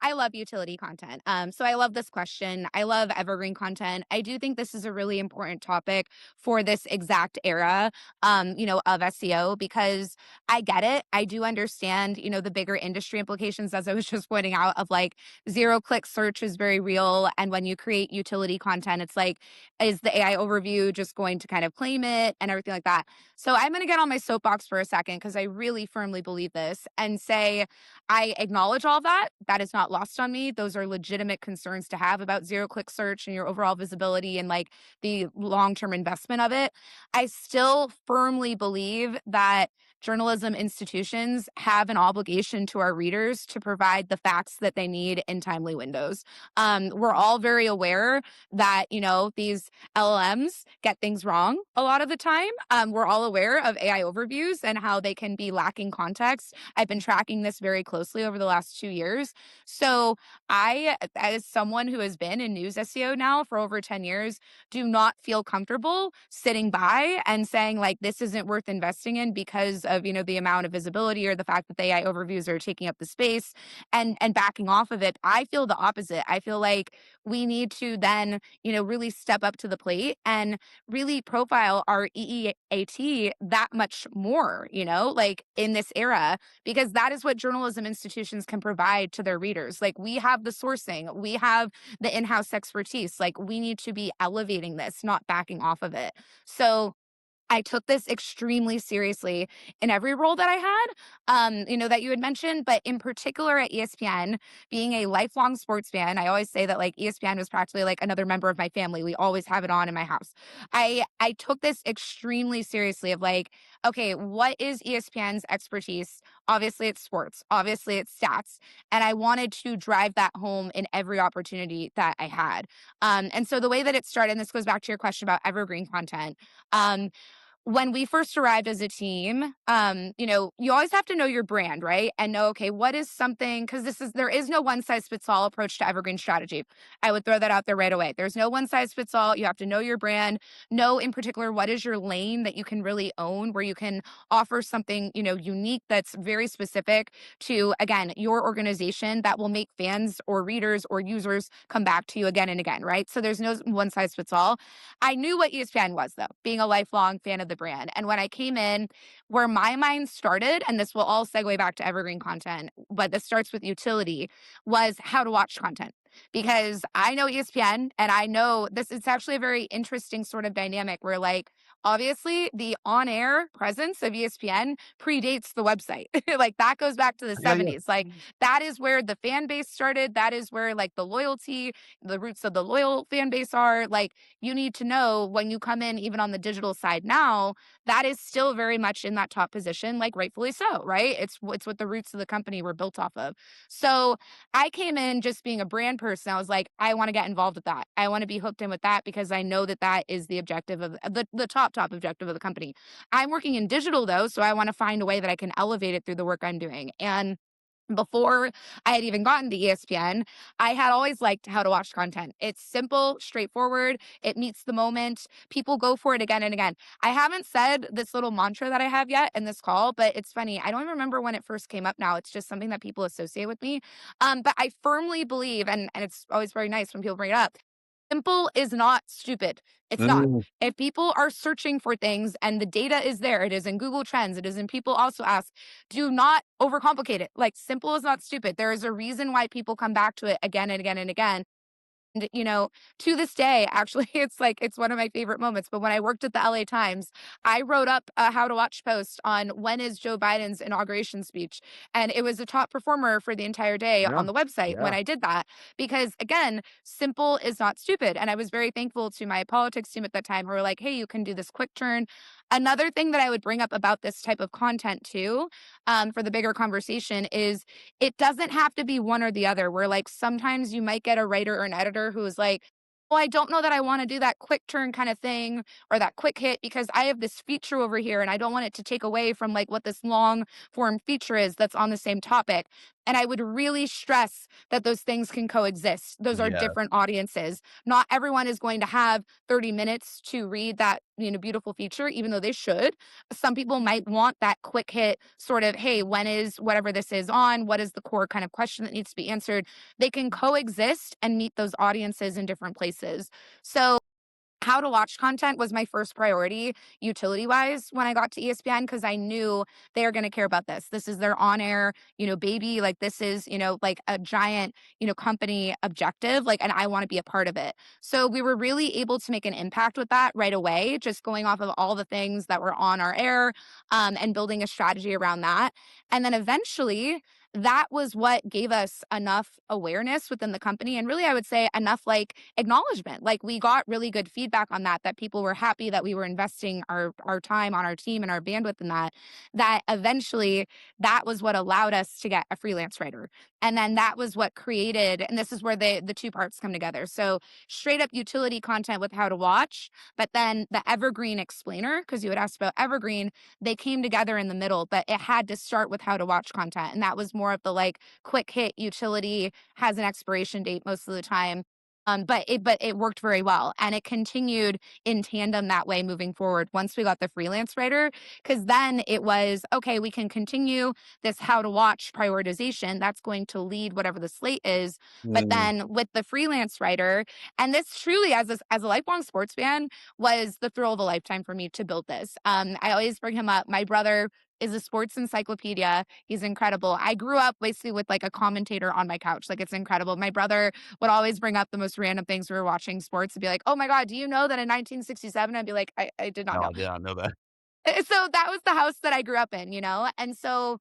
I love utility content. So I love this question. I love evergreen content. I do think this is a really important topic for this exact era, of SEO because I get it. I do understand, the bigger industry implications, as I was just pointing out, of like zero click search is very real. And when you create utility content, it's like, is the AI overview just going to kind of claim it and everything like that? So I'm going to get on my soapbox for a second because I really firmly believe this and say, I acknowledge all that. That is not lost on me. Those are legitimate concerns to have about zero click search and your overall visibility and like the long term investment of it. I still firmly believe that journalism institutions have an obligation to our readers to provide the facts that they need in timely windows. We're all very aware that, these LLMs get things wrong a lot of the time. We're all aware of AI overviews and how they can be lacking context. I've been tracking this very closely over the last 2 years. So I, as someone who has been in news SEO now for over 10 years, do not feel comfortable sitting by and saying like this isn't worth investing in because of, the amount of visibility or the fact that the AI overviews are taking up the space and backing off of it. I feel the opposite. I feel like we need to then, really step up to the plate and really profile our EEAT that much more, like in this era because that is what journalism institutions can provide to their readers. Like we have the sourcing, we have the in-house expertise. Like we need to be elevating this, not backing off of it. So I took this extremely seriously in every role that I had, that you had mentioned, but in particular at ESPN, being a lifelong sports fan, I always say that like ESPN was practically like another member of my family. We always have it on in my house. I took this extremely seriously of like, okay, what is ESPN's expertise? Obviously it's sports, obviously it's stats. And I wanted to drive that home in every opportunity that I had. And so the way that it started, and this goes back to your question about evergreen content. Um, when we first arrived as a team, you always have to know your brand, right? And know, okay, what is something, because there is no one size fits all approach to evergreen strategy. I would throw that out there right away. There's no one size fits all. You have to know your brand, know in particular what is your lane that you can really own, where you can offer something, unique that's very specific to, again, your organization that will make fans or readers or users come back to you again and again, right? So there's no one size fits all. I knew what ESPN was, though, being a lifelong fan of the brand. And when I came in, where my mind started, and this will all segue back to evergreen content, but this starts with utility, was how to watch content. because I know ESPN and I know this. It's actually a very interesting sort of dynamic where, like, obviously the on air presence of ESPN predates the website. Like, that goes back to the Yeah, yeah. 70s. Like, that is where the fan base started. That is where, like, the loyalty, the roots of the loyal fan base are. Like, you need to know when you come in, even on the digital side now, that is still very much in that top position, like rightfully so, right? It's what the roots of the company were built off of. So I came in just being a brand person. I was like, I want to get involved with that. I want to be hooked in with that because I know that that is the objective of the top objective of the company. I'm working in digital though, so I want to find a way that I can elevate it through the work I'm doing. And before I had even gotten to ESPN, I had always liked how to watch content. It's simple, straightforward, it meets the moment. People go for it again and again. I haven't said this little mantra that I have yet in this call, but it's funny. I don't even remember when it first came up now. It's just something that people associate with me. But I firmly believe, and it's always very nice when people bring it up, simple is not stupid. It's not. Mm, If people are searching for things and the data is there, it is in Google Trends, it is in People Also Ask, do not overcomplicate it. Like, simple is not stupid. There is a reason why people come back to it again and again and again. And, to this day, actually, it's like, it's one of my favorite moments. But when I worked at the LA Times, I wrote up a how to watch post on when is Joe Biden's inauguration speech. And it was a top performer for the entire day yeah, on the website when yeah. I did that. Because again, simple is not stupid. And I was very thankful to my politics team at that time who were like, hey, you can do this quick turn. Another thing that I would bring up about this type of content too, for the bigger conversation is it doesn't have to be one or the other, where like sometimes you might get a writer or an editor who is like, well, I don't know that I want to do that quick turn kind of thing or that quick hit because I have this feature over here and I don't want it to take away from like what this long form feature is that's on the same topic. And I would really stress that those things can coexist. Those are Yeah. different audiences. Not everyone is going to have 30 minutes to read that, beautiful feature, even though they should. Some people might want that quick hit sort of, hey, when is whatever this is on? What is the core kind of question that needs to be answered? They can coexist and meet those audiences in different places. So how to watch content was my first priority utility wise when I got to ESPN because I knew they are going to care about this. This is their on air, baby. Like, this is, like a giant, company objective. Like, and I want to be a part of it. So we were really able to make an impact with that right away, just going off of all the things that were on our air, and building a strategy around that. And then eventually, that was what gave us enough awareness within the company. And really, I would say enough like acknowledgement. Like, we got really good feedback on that people were happy that we were investing our time on our team and our bandwidth in that eventually that was what allowed us to get a freelance writer. And then that was what created, and this is where the two parts come together. So straight up utility content with how to watch, but then the Evergreen explainer, because you had asked about Evergreen, they came together in the middle, but it had to start with how to watch content. And that was more of the like quick hit utility, has an expiration date most of the time. But it worked very well. And it continued in tandem that way moving forward once we got the freelance writer. Cause then it was, okay, we can continue this how to watch prioritization. That's going to lead whatever the slate is. But Mm, then with the freelance writer, and this truly as a lifelong sports fan was the thrill of a lifetime for me to build this. I always bring him up. My brother is a sports encyclopedia. He's incredible. I grew up basically with like a commentator on my couch. Like, it's incredible. My brother would always bring up the most random things we were watching sports and be like, oh my God, do you know that in 1967? I'd be like, I did not no, know. I did not know that. So that was the house that I grew up in, And so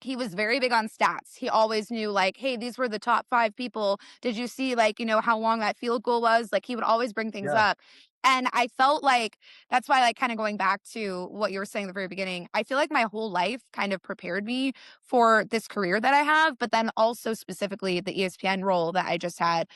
he was very big on stats. He always knew, like, hey, these were the top 5 people. Did you see, like, how long that field goal was? Like, he would always bring things Yeah. up. And I felt like that's why, like, kind of going back to what you were saying at the very beginning, I feel like my whole life kind of prepared me for this career that I have, but then also specifically the ESPN role that I just had.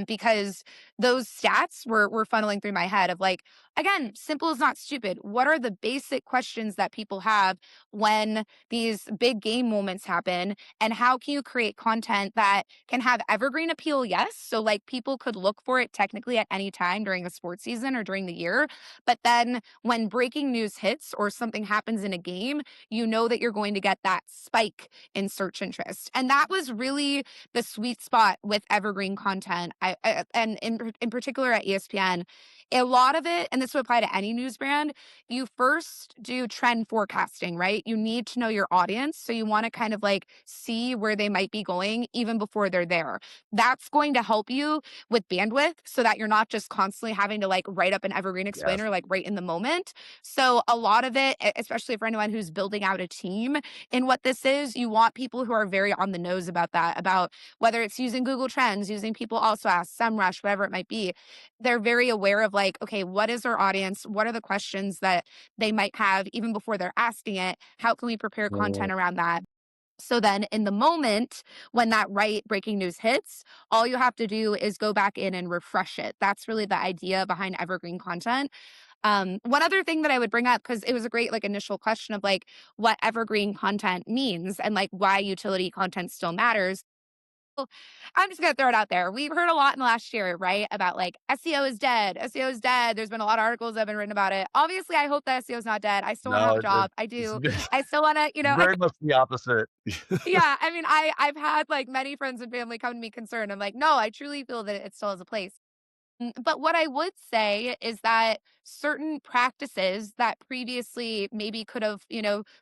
Because those stats were funneling through my head of like, again, simple is not stupid. What are the basic questions that people have when these big game moments happen, and how can you create content that can have evergreen appeal? Yes, so like people could look for it technically at any time during a sports season or during the year, but then when breaking news hits or something happens in a game, you know that you're going to get that spike in search interest. And that was really the sweet spot with evergreen content. And in particular at ESPN, a lot of it, and this would apply to any news brand, you first do trend forecasting, right? You need to know your audience. So you want to kind of like see where they might be going even before they're there. That's going to help you with bandwidth so that you're not just constantly having to like write up an evergreen Yes. explainer like right in the moment. So a lot of it, especially for anyone who's building out a team in what this is, you want people who are very on the nose about that, about whether it's using Google Trends, using People Also Ask, SEMrush, whatever it might be. They're very aware of like, okay, what is our audience? What are the questions that they might have even before they're asking it? How can we prepare Mm, content around that? So then in the moment when that right breaking news hits, all you have to do is go back in and refresh it. That's really the idea behind evergreen content. One other thing that I would bring up, because it was a great like initial question of like what evergreen content means and like why utility content still matters. Well, I'm just gonna throw it out there. We've heard a lot in the last year, right? About like SEO is dead. SEO is dead. There's been a lot of articles that have been written about it. Obviously, I hope that SEO is not dead. I still want to have no, a job. I it's do. I still want to, very much the opposite. yeah. I mean, I've had like many friends and family come to me concerned. I'm like, no, I truly feel that it still has a place. But what I would say is that certain practices that previously maybe could have,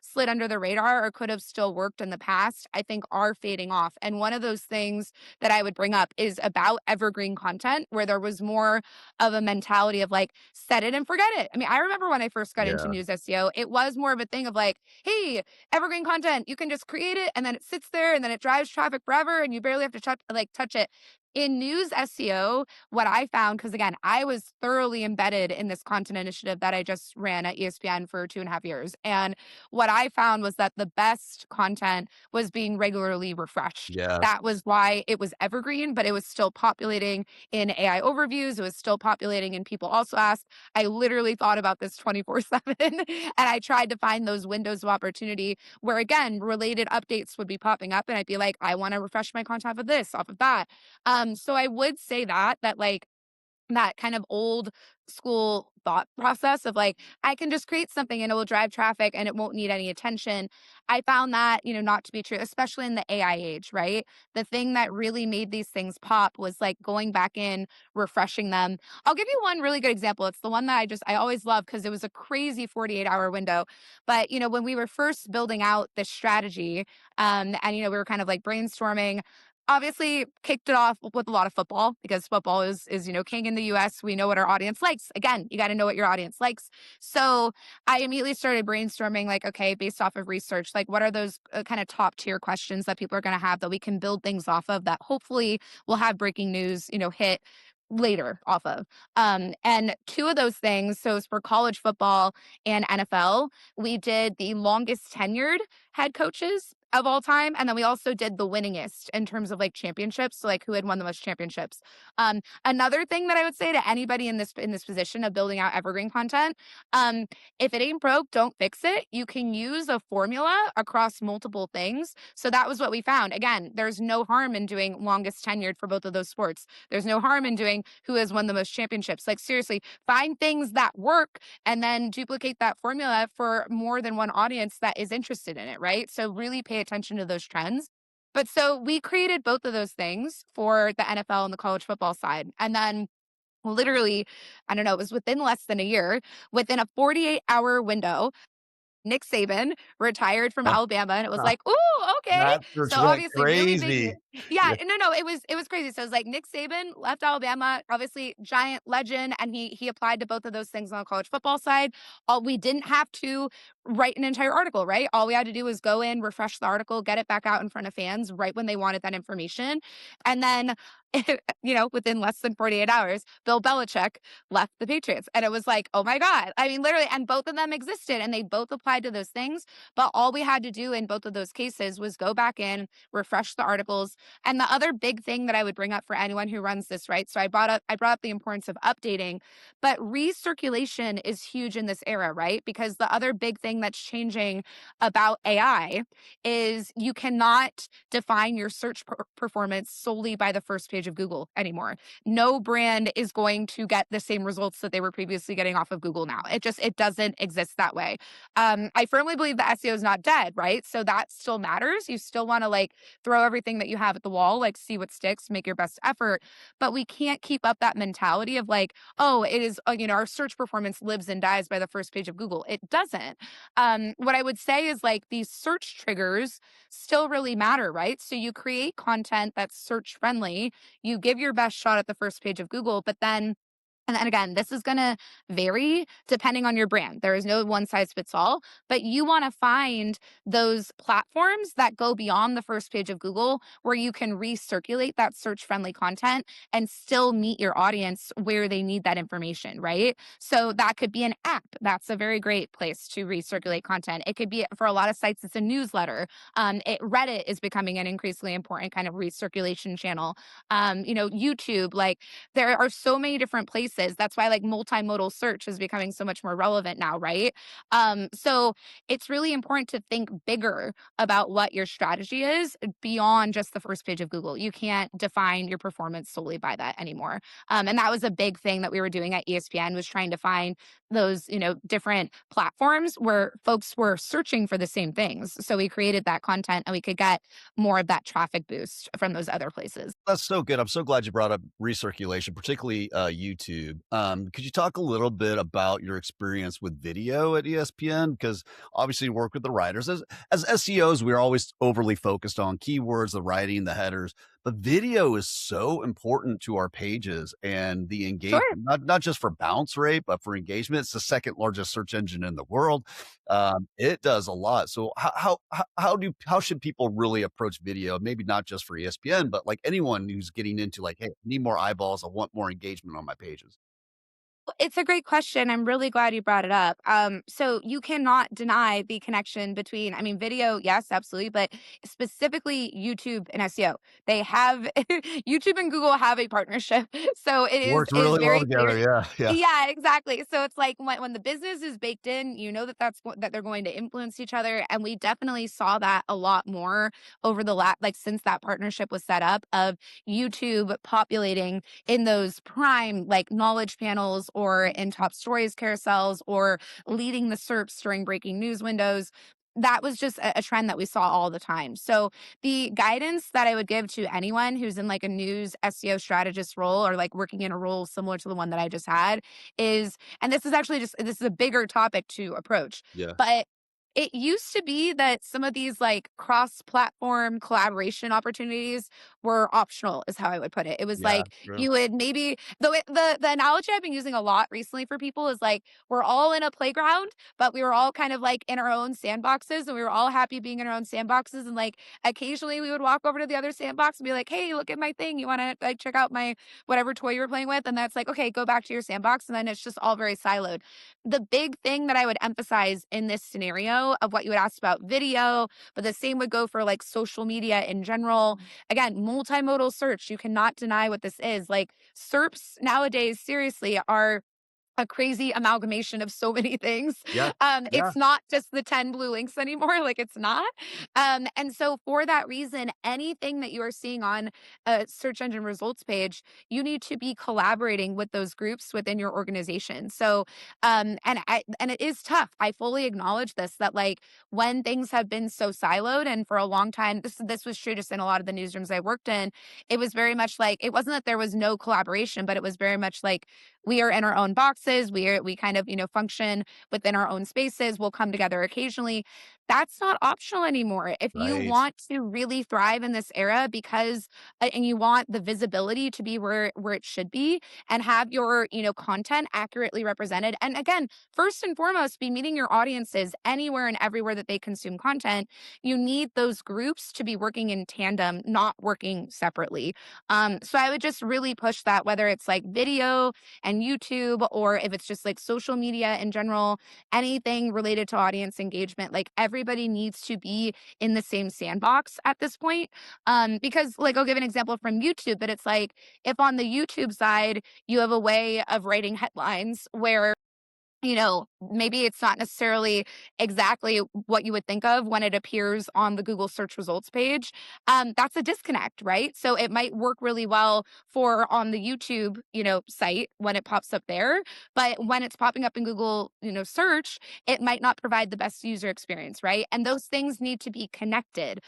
slid under the radar or could have still worked in the past, I think are fading off. And one of those things that I would bring up is about evergreen content, where there was more of a mentality of like, set it and forget it. I mean, I remember when I first got into Yeah. news SEO, it was more of a thing of like, hey, evergreen content, you can just create it and then it sits there and then it drives traffic forever and you barely have to touch it. In news SEO, what I found, because again, I was thoroughly embedded in this content initiative that I just ran at ESPN for 2.5 years. And what I found was that the best content was being regularly refreshed. Yes. That was why it was evergreen, but it was still populating in AI overviews. It was still populating in People Also Ask. I literally thought about this 24/7 and I tried to find those windows of opportunity where, again, related updates would be popping up. And I'd be like, I want to refresh my content of this, off of that. So I would say that like that kind of old school thought process of like, I can just create something and it will drive traffic and it won't need any attention. I found that, not to be true, especially in the AI age, right? The thing that really made these things pop was like going back in, refreshing them. I'll give you one really good example. It's the one that I always love because it was a crazy 48-hour window. But, when we were first building out this strategy, and, we were kind of like brainstorming, obviously kicked it off with a lot of football because football is king in the US. We know what our audience likes. Again, you got to know what your audience likes. So I immediately started brainstorming like, okay, based off of research, like what are those kind of top tier questions that people are going to have that we can build things off of that hopefully will have breaking news, hit later off of. And two of those things, so it's for college football and NFL, we did the longest tenured head coaches of all time. And then we also did the winningest in terms of like championships. So like who had won the most championships. Another thing that I would say to anybody in this position of building out evergreen content, if it ain't broke, don't fix it. You can use a formula across multiple things. So that was what we found. Again, there's no harm in doing longest tenured for both of those sports. There's no harm in doing who has won the most championships. Like seriously, find things that work and then duplicate that formula for more than one audience that is interested in it, right? So really pay attention to those trends. But so we created both of those things for the NFL and the college football side. And then literally, I don't know, it was within less than a year, within a 48-hour window, Nick Saban retired from Alabama, and it was like, "Ooh, okay." That So search went obviously really big crazy. yeah, Yeah. no, it was crazy. So it was like Nick Saban left Alabama, obviously giant legend, and he applied to both of those things on the college football side. All we didn't have to write an entire article, right? All we had to do was go in, refresh the article, get it back out in front of fans right when they wanted that information. And then within less than 48 hours, Bill Belichick left the Patriots. And it was like, oh my God. I mean, literally, and both of them existed and they both applied to those things. But all we had to do in both of those cases was go back in, refresh the articles. And the other big thing that I would bring up for anyone who runs this, right? So I brought up the importance of updating, but recirculation is huge in this era, right? Because the other big thing thing that's changing about AI is you cannot define your search performance solely by the first page of Google anymore. No brand is going to get the same results that they were previously getting off of Google now. It doesn't exist that way. I firmly believe that SEO is not dead, right? So that still matters. You still want to like throw everything that you have at the wall, like see what sticks, make your best effort. But we can't keep up that mentality of like, oh, it is, our search performance lives and dies by the first page of Google. It doesn't. What I would say is like these search triggers still really matter, right? So you create content that's search friendly, you give your best shot at the first page of Google, but then and then again, this is going to vary depending on your brand. There is no one size fits all, but you want to find those platforms that go beyond the first page of Google where you can recirculate that search friendly content and still meet your audience where they need that information, right? So that could be an app. That's a very great place to recirculate content. It could be for a lot of sites, it's a newsletter. Reddit is becoming an increasingly important kind of recirculation channel. YouTube, like there are so many different places. That's why like multimodal search is becoming so much more relevant now, right? So it's really important to think bigger about what your strategy is beyond just the first page of Google. You can't define your performance solely by that anymore. And that was a big thing that we were doing at ESPN was trying to find those, different platforms where folks were searching for the same things. So we created that content and we could get more of that traffic boost from those other places. That's so good. I'm so glad you brought up recirculation, particularly YouTube. Could you talk a little bit about your experience with video at ESPN? Because obviously you work with the writers. As SEOs, we're always overly focused on keywords, the writing, the headers, but video is so important to our pages and the engagement, Sure. not just for bounce rate, but for engagement. It's the second largest search engine in the world. It does a lot. So how should people really approach video? Maybe not just for ESPN, but like anyone who's getting into like, hey, I need more eyeballs. I want more engagement on my pages. It's a great question. I'm really glad you brought it up. So you cannot deny the connection between, I mean, video, yes, absolutely, but specifically YouTube and SEO. They have YouTube and Google have a partnership. So Works it is really well very clear. together. Yeah, yeah. Yeah, exactly. So it's like when the business is baked in, you know that that they're going to influence each other, and we definitely saw that a lot more over the like since that partnership was set up of YouTube populating in those prime like knowledge panels or in top stories carousels or leading the SERPs during breaking news windows. That was just a trend that we saw all the time. So the guidance that I would give to anyone who's in like a news SEO strategist role or like working in a role similar to the one that I just had is, and this is actually this is a bigger topic to approach, Yeah. but it used to be that some of these like cross-platform collaboration opportunities were optional, is how I would put it. It was Yeah. like True. you would maybe the analogy I've been using a lot recently for people is like we're all in a playground, but we were all kind of like in our own sandboxes and we were all happy being in our own sandboxes. And like occasionally we would walk over to the other sandbox and be like, hey, look at my thing. You want to like check out my whatever toy you were playing with? And that's like, okay, go back to your sandbox. And then it's just all very siloed. The big thing that I would emphasize in this scenario of what you would ask about video, but the same would go for like social media in general. Again, multimodal search, you cannot deny what this is. Like SERPs nowadays, seriously, are a crazy amalgamation of so many things. Yeah. Yeah. It's not just the 10 blue links anymore. Like it's not. And so for that reason, anything that you are seeing on a search engine results page, you need to be collaborating with those groups within your organization. So, and it is tough. I fully acknowledge this, that like when things have been so siloed and for a long time, this was true just in a lot of the newsrooms I worked in, it was very much like, it wasn't that there was no collaboration, but it was very much like, we are in our own boxes. We kind of, function within our own spaces. We'll come together occasionally. That's not optional anymore. If you Right. want to really thrive in this era because and you want the visibility to be where it should be and have your, content accurately represented. And again, first and foremost, be meeting your audiences anywhere and everywhere that they consume content. You need those groups to be working in tandem, not working separately. So I would just really push that, whether it's like video and YouTube, or if it's just like social media in general, anything related to audience engagement, like everybody needs to be in the same sandbox at this point. Because like I'll give an example from YouTube, but it's like if on the YouTube side you have a way of writing headlines where maybe it's not necessarily exactly what you would think of when it appears on the Google search results page. That's a disconnect, right? So it might work really well for on the YouTube, site when it pops up there, but when it's popping up in Google, search, it might not provide the best user experience, right? And those things need to be connected.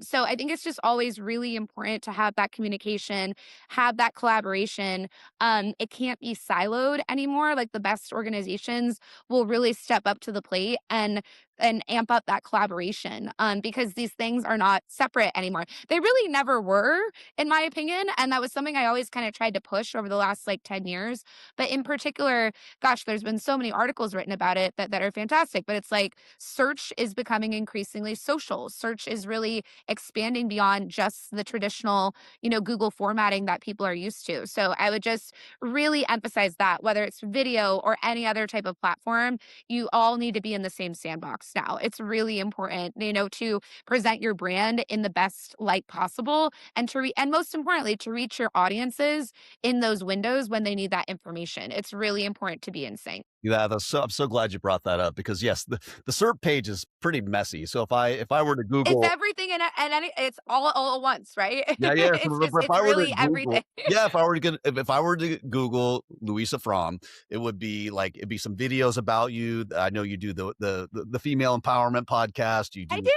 So I think it's just always really important to have that communication, have that collaboration. It can't be siloed anymore. Like the best organizations will really step up to the plate and amp up that collaboration, because these things are not separate anymore. They really never were, in my opinion, and that was something I always kind of tried to push over the last like 10 years. But in particular, gosh, there's been so many articles written about it that are fantastic. But it's like search is becoming increasingly social. Search is really expanding beyond just the traditional, Google formatting that people are used to. So I would just really emphasize that whether it's video or any other type of platform, you all need to be in the same sandbox now. It's really important, to present your brand in the best light possible and and most importantly, to reach your audiences in those windows when they need that information. It's really important to be in sync. Yeah, I'm so glad you brought that up because yes, the SERP page is pretty messy. So if I were to It's Google, everything in and any it's all at once, right? yeah, yeah. It's So just if it's I were to really Google, everything. yeah, if I were to Google Louisa Frahm, it would be like it'd be some videos about you. I know you do the female empowerment podcast. I do,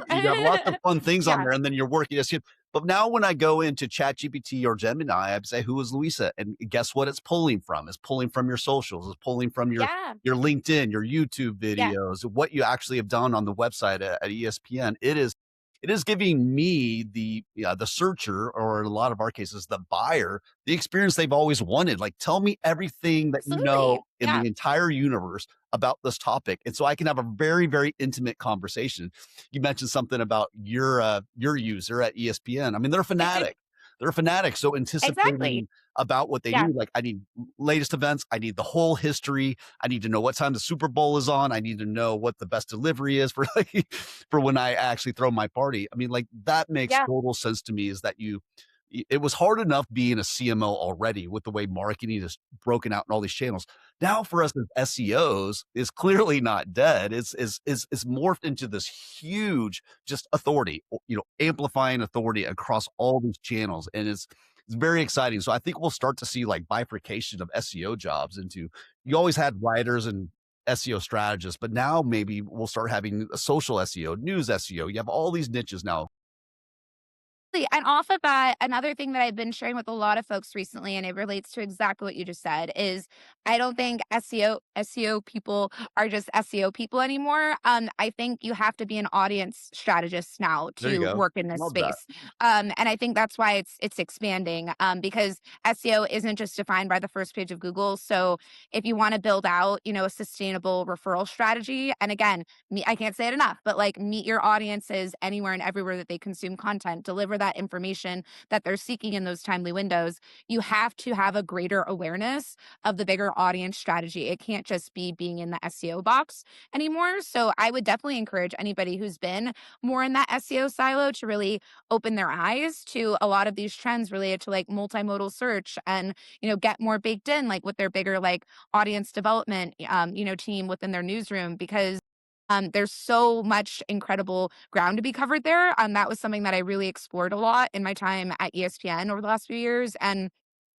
You have lots I of do. fun things on Yeah, there, and then you're working as you. But now when I go into ChatGPT or Gemini, I say, "Who is Louisa?" And guess what? It's pulling from. It's pulling from your socials. It's pulling from yeah, your LinkedIn, your YouTube yeah, videos, what you actually have done on the website at ESPN. It is giving me the searcher, or in a lot of our cases, the buyer, the experience they've always wanted. Like, tell me everything that you absolutely. know in Yeah, the entire universe about this topic, and so I can have a very, very intimate conversation. You mentioned something about your user at ESPN. I mean, they're a fanatic. They're a fanatic. So exactly. anticipating about what they Yeah, do, like I need latest events, I need the whole history, I need to know what time the Super Bowl is on, I need to know what the best delivery is for like for when I actually throw my party. I mean, like that makes yeah, total sense to me. Is that it was hard enough being a CMO already with the way marketing is broken out in all these channels. Now for us as SEOs is clearly not dead. It's morphed into this huge just authority, amplifying authority across all these channels. And it's very exciting. So I think we'll start to see like bifurcation of SEO jobs into you always had writers and SEO strategists, but now maybe we'll start having a social SEO, news SEO. You have all these niches now. and off of that, another thing that I've been sharing with a lot of folks recently, and it relates to exactly what you just said, is I don't think SEO people are just SEO people anymore. I think you have to be an audience strategist now There you to go. work in this Love that. space. And I think that's why it's expanding, because SEO isn't just defined by the first page of Google. So if you want to build out, a sustainable referral strategy, and again, I can't say it enough, but like meet your audiences anywhere and everywhere that they consume content, deliver that information that they're seeking in those timely windows. You have to have a greater awareness of the bigger audience strategy. It can't just be being in the SEO box anymore. So I would definitely encourage anybody who's been more in that SEO silo to really open their eyes to a lot of these trends related to like multimodal search and, get more baked in like with their bigger like audience development team within their newsroom, because there's so much incredible ground to be covered there. That was something that I really explored a lot in my time at ESPN over the last few years. And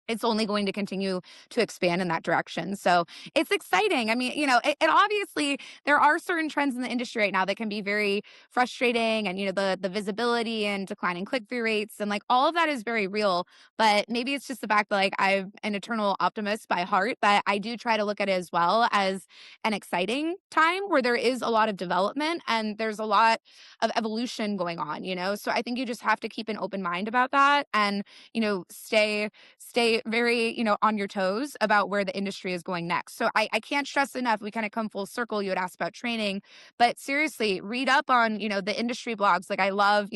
it's only going to continue to expand in that direction. So it's exciting. I mean, and obviously there are certain trends in the industry right now that can be very frustrating, and the visibility and declining click through rates and like all of that is very real. But maybe it's just the fact that like I'm an eternal optimist by heart, that I do try to look at it as well as an exciting time where there is a lot of development and there's a lot of evolution going on. So I think you just have to keep an open mind about that and stay very, on your toes about where the industry is going next. So I can't stress enough. We kind of come full circle. You had asked about training, but seriously, read up on, the industry blogs. Like I love,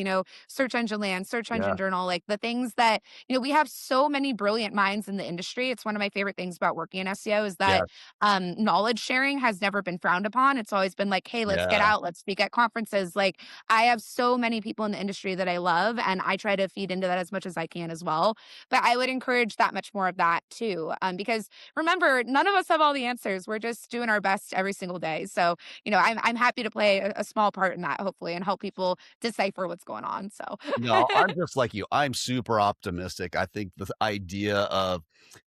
Search Engine Land, Search Yeah. Engine Journal, like the things that, we have so many brilliant minds in the industry. It's one of my favorite things about working in SEO is Yeah. that knowledge sharing has never been frowned upon. It's always been like, hey, let's get Yeah. out, let's speak at conferences. Like I have so many people in the industry that I love, and I try to feed into that as much as I can as well. But I would encourage that that much more of that too. Because remember, none of us have all the answers. We're just doing our best every single day. So, I'm happy to play a small part in that, hopefully, and help people decipher what's going on. So, No, I'm just like you. I'm super optimistic. I think the idea of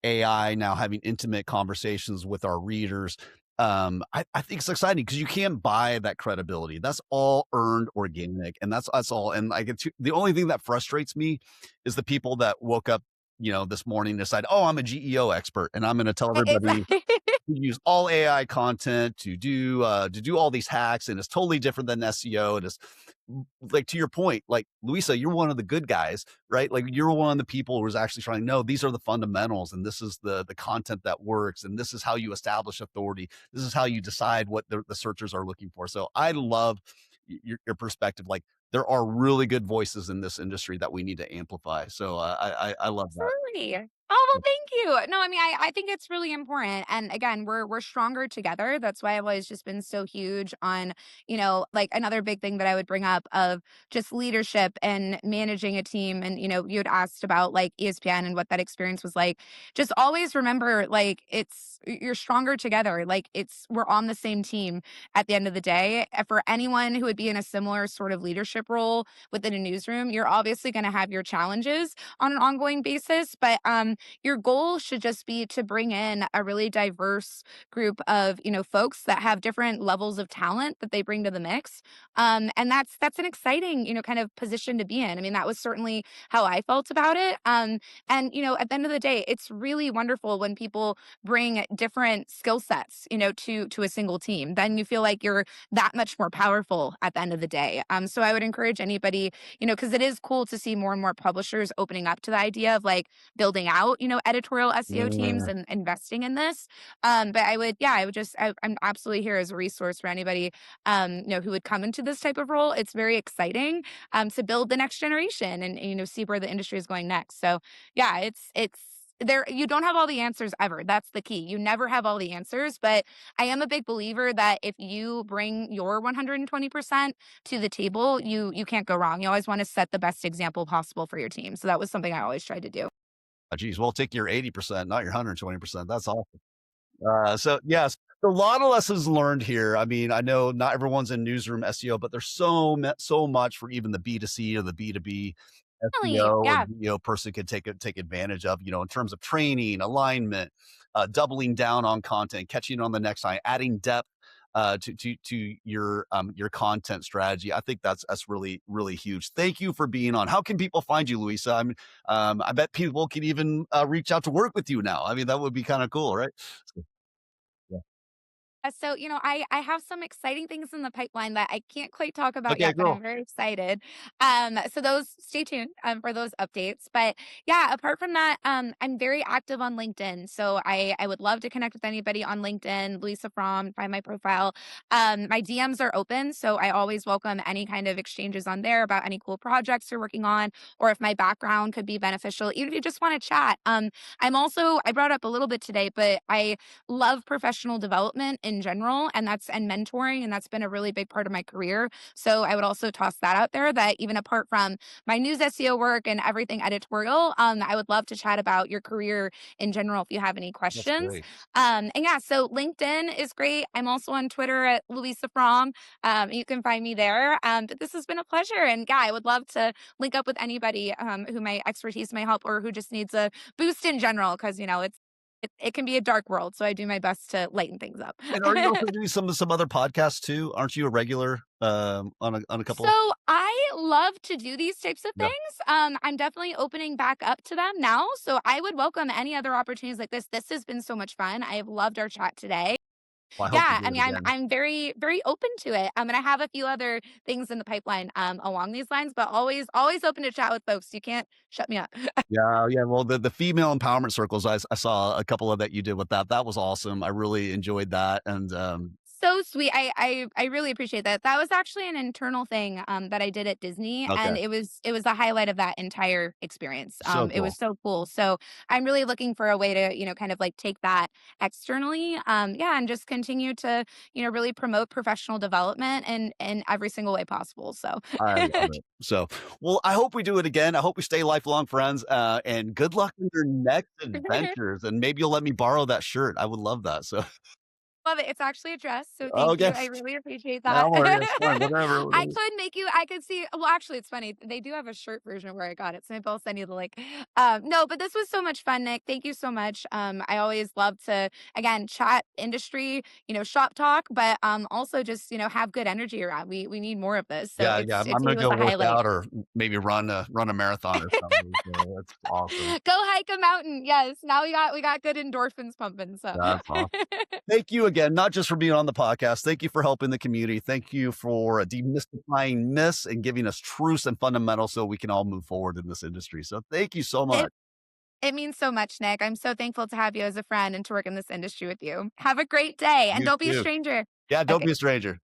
AI now having intimate conversations with our readers, I think it's exciting because you can't buy that credibility. That's all earned organic, and that's all. And I get to the only thing that frustrates me is the people that woke up, this morning and decide, oh, I'm a GEO expert, and I'm going to tell everybody exactly. we use all AI content to do all these hacks, and it's totally different than SEO. And it's like to your point, like Louisa, you're one of the good guys, right? Like you're one of the people who's actually trying. No, these are the fundamentals, and this is the content that works, and this is how you establish authority. This is how you decide what the searchers are looking for. So I love your perspective. Like there are really good voices in this industry that we need to amplify. So I love that. Absolutely. Oh, well, thank you. No, I mean, I think it's really important. And again, we're stronger together. That's why I've always just been so huge on, like another big thing that I would bring up of just leadership and managing a team. And, you had asked about like ESPN and what that experience was like. Just always remember, like, you're stronger together. Like, we're on the same team at the end of the day. For anyone who would be in a similar sort of leadership role within a newsroom, you're obviously going to have your challenges on an ongoing basis. But your goal should just be to bring in a really diverse group of folks that have different levels of talent that they bring to the mix. And that's an exciting kind of position to be in. I mean, that was certainly how I felt about it. And at the end of the day, it's really wonderful when people bring different skill sets to a single team. Then you feel like you're that much more powerful at the end of the day. So I would encourage anybody, because it is cool to see more and more publishers opening up to the idea of like building out, editorial SEO teams Yeah. and investing in this. But I would just, I'm absolutely here as a resource for anybody, who would come into this type of role. It's very exciting, to build the next generation and, see where the industry is going next. So yeah, it's, there you don't have all the answers ever. That's the key. You never have all the answers, but I am a big believer that if you bring your 120% to the table, you can't go wrong. You always want to set the best example possible for your team. So that was something I always tried to do. Geez, well, take your 80%, not your 120%. That's awesome. So yes, a lot of lessons learned here. I mean, I know not everyone's in newsroom SEO, but there's so much for even the B2C or the B2B Really, SEO or yeah. GEO person could take advantage of, in terms of training, alignment, doubling down on content, catching on the next line, adding depth to your content strategy. I think that's really really huge. Thank you for being on. How can people find you, Louisa? I mean, I bet people can even reach out to work with you now. I mean, that would be kind of cool, right? So, yeah. So, I have some exciting things in the pipeline that I can't quite talk about Okay, yet, but I'm cool. very excited. So those stay tuned for those updates. But yeah, apart from that, I'm very active on LinkedIn. So I would love to connect with anybody on LinkedIn, Louisa Frahm, find my profile. My DMs are open, so I always welcome any kind of exchanges on there about any cool projects you're working on, or if my background could be beneficial, even if you just want to chat. I brought up a little bit today, but I love professional development in general, and mentoring, and that's been a really big part of my career. So I would also toss that out there, that even apart from my news SEO work and everything editorial, I would love to chat about your career in general if you have any That's questions. great. And yeah, so LinkedIn is great. I'm also on Twitter at Louisa Frahm. You can find me there. But this has been a pleasure, and yeah, I would love to link up with anybody who my expertise may help, or who just needs a boost in general, because it can be a dark world, so I do my best to lighten things up. And are you also doing some other podcasts too? Aren't you a regular on a couple? So, I love to do these types of Yeah. things. I'm definitely opening back up to them now, so I would welcome any other opportunities like this. This has been so much fun. I have loved our chat today. Well, I hope to Yeah, I do it mean, I'm again. I'm very, very open to it. And I have a few other things in the pipeline, along these lines, but always open to chat with folks. You can't shut me up. Yeah, yeah. Well, the female empowerment circles, I saw a couple of that you did with that. That was awesome. I really enjoyed that, and so sweet. I really appreciate that. That was actually an internal thing, that I did at Disney, Okay. and it was the highlight of that entire experience. So It was cool. so cool. So I'm really looking for a way to, kind of like take that externally, yeah, and just continue to, really promote professional development in every single way possible. So I love it. So, well, I hope we do it again. I hope we stay lifelong friends, and good luck in your next adventures, and maybe you'll let me borrow that shirt. I would love that. So, love it. It's actually a dress, so thank you. okay. I really appreciate that. Don't worry. It's fine. Whatever. I could see well, actually, it's funny. They do have a shirt version where I got it, so maybe I'll send you the link. No, but this was so much fun, Nick. Thank you so much. I always love to, again, chat industry, shop talk, but, also just, have good energy around. We need more of this. So Yeah, yeah. I'm it's gonna really go a work highlight. out or maybe run a marathon or something. So that's awesome. Go hike a mountain. Yes. Now we got good endorphins pumping. So That's awesome. Thank you again, not just for being on the podcast. Thank you for helping the community. Thank you for demystifying myths and giving us truths and fundamentals so we can all move forward in this industry. So thank you so much. it it means so much, Nick. I'm so thankful to have you as a friend and to work in this industry with you. Have a great day and You don't be a too. stranger. Yeah, don't Okay. be a stranger.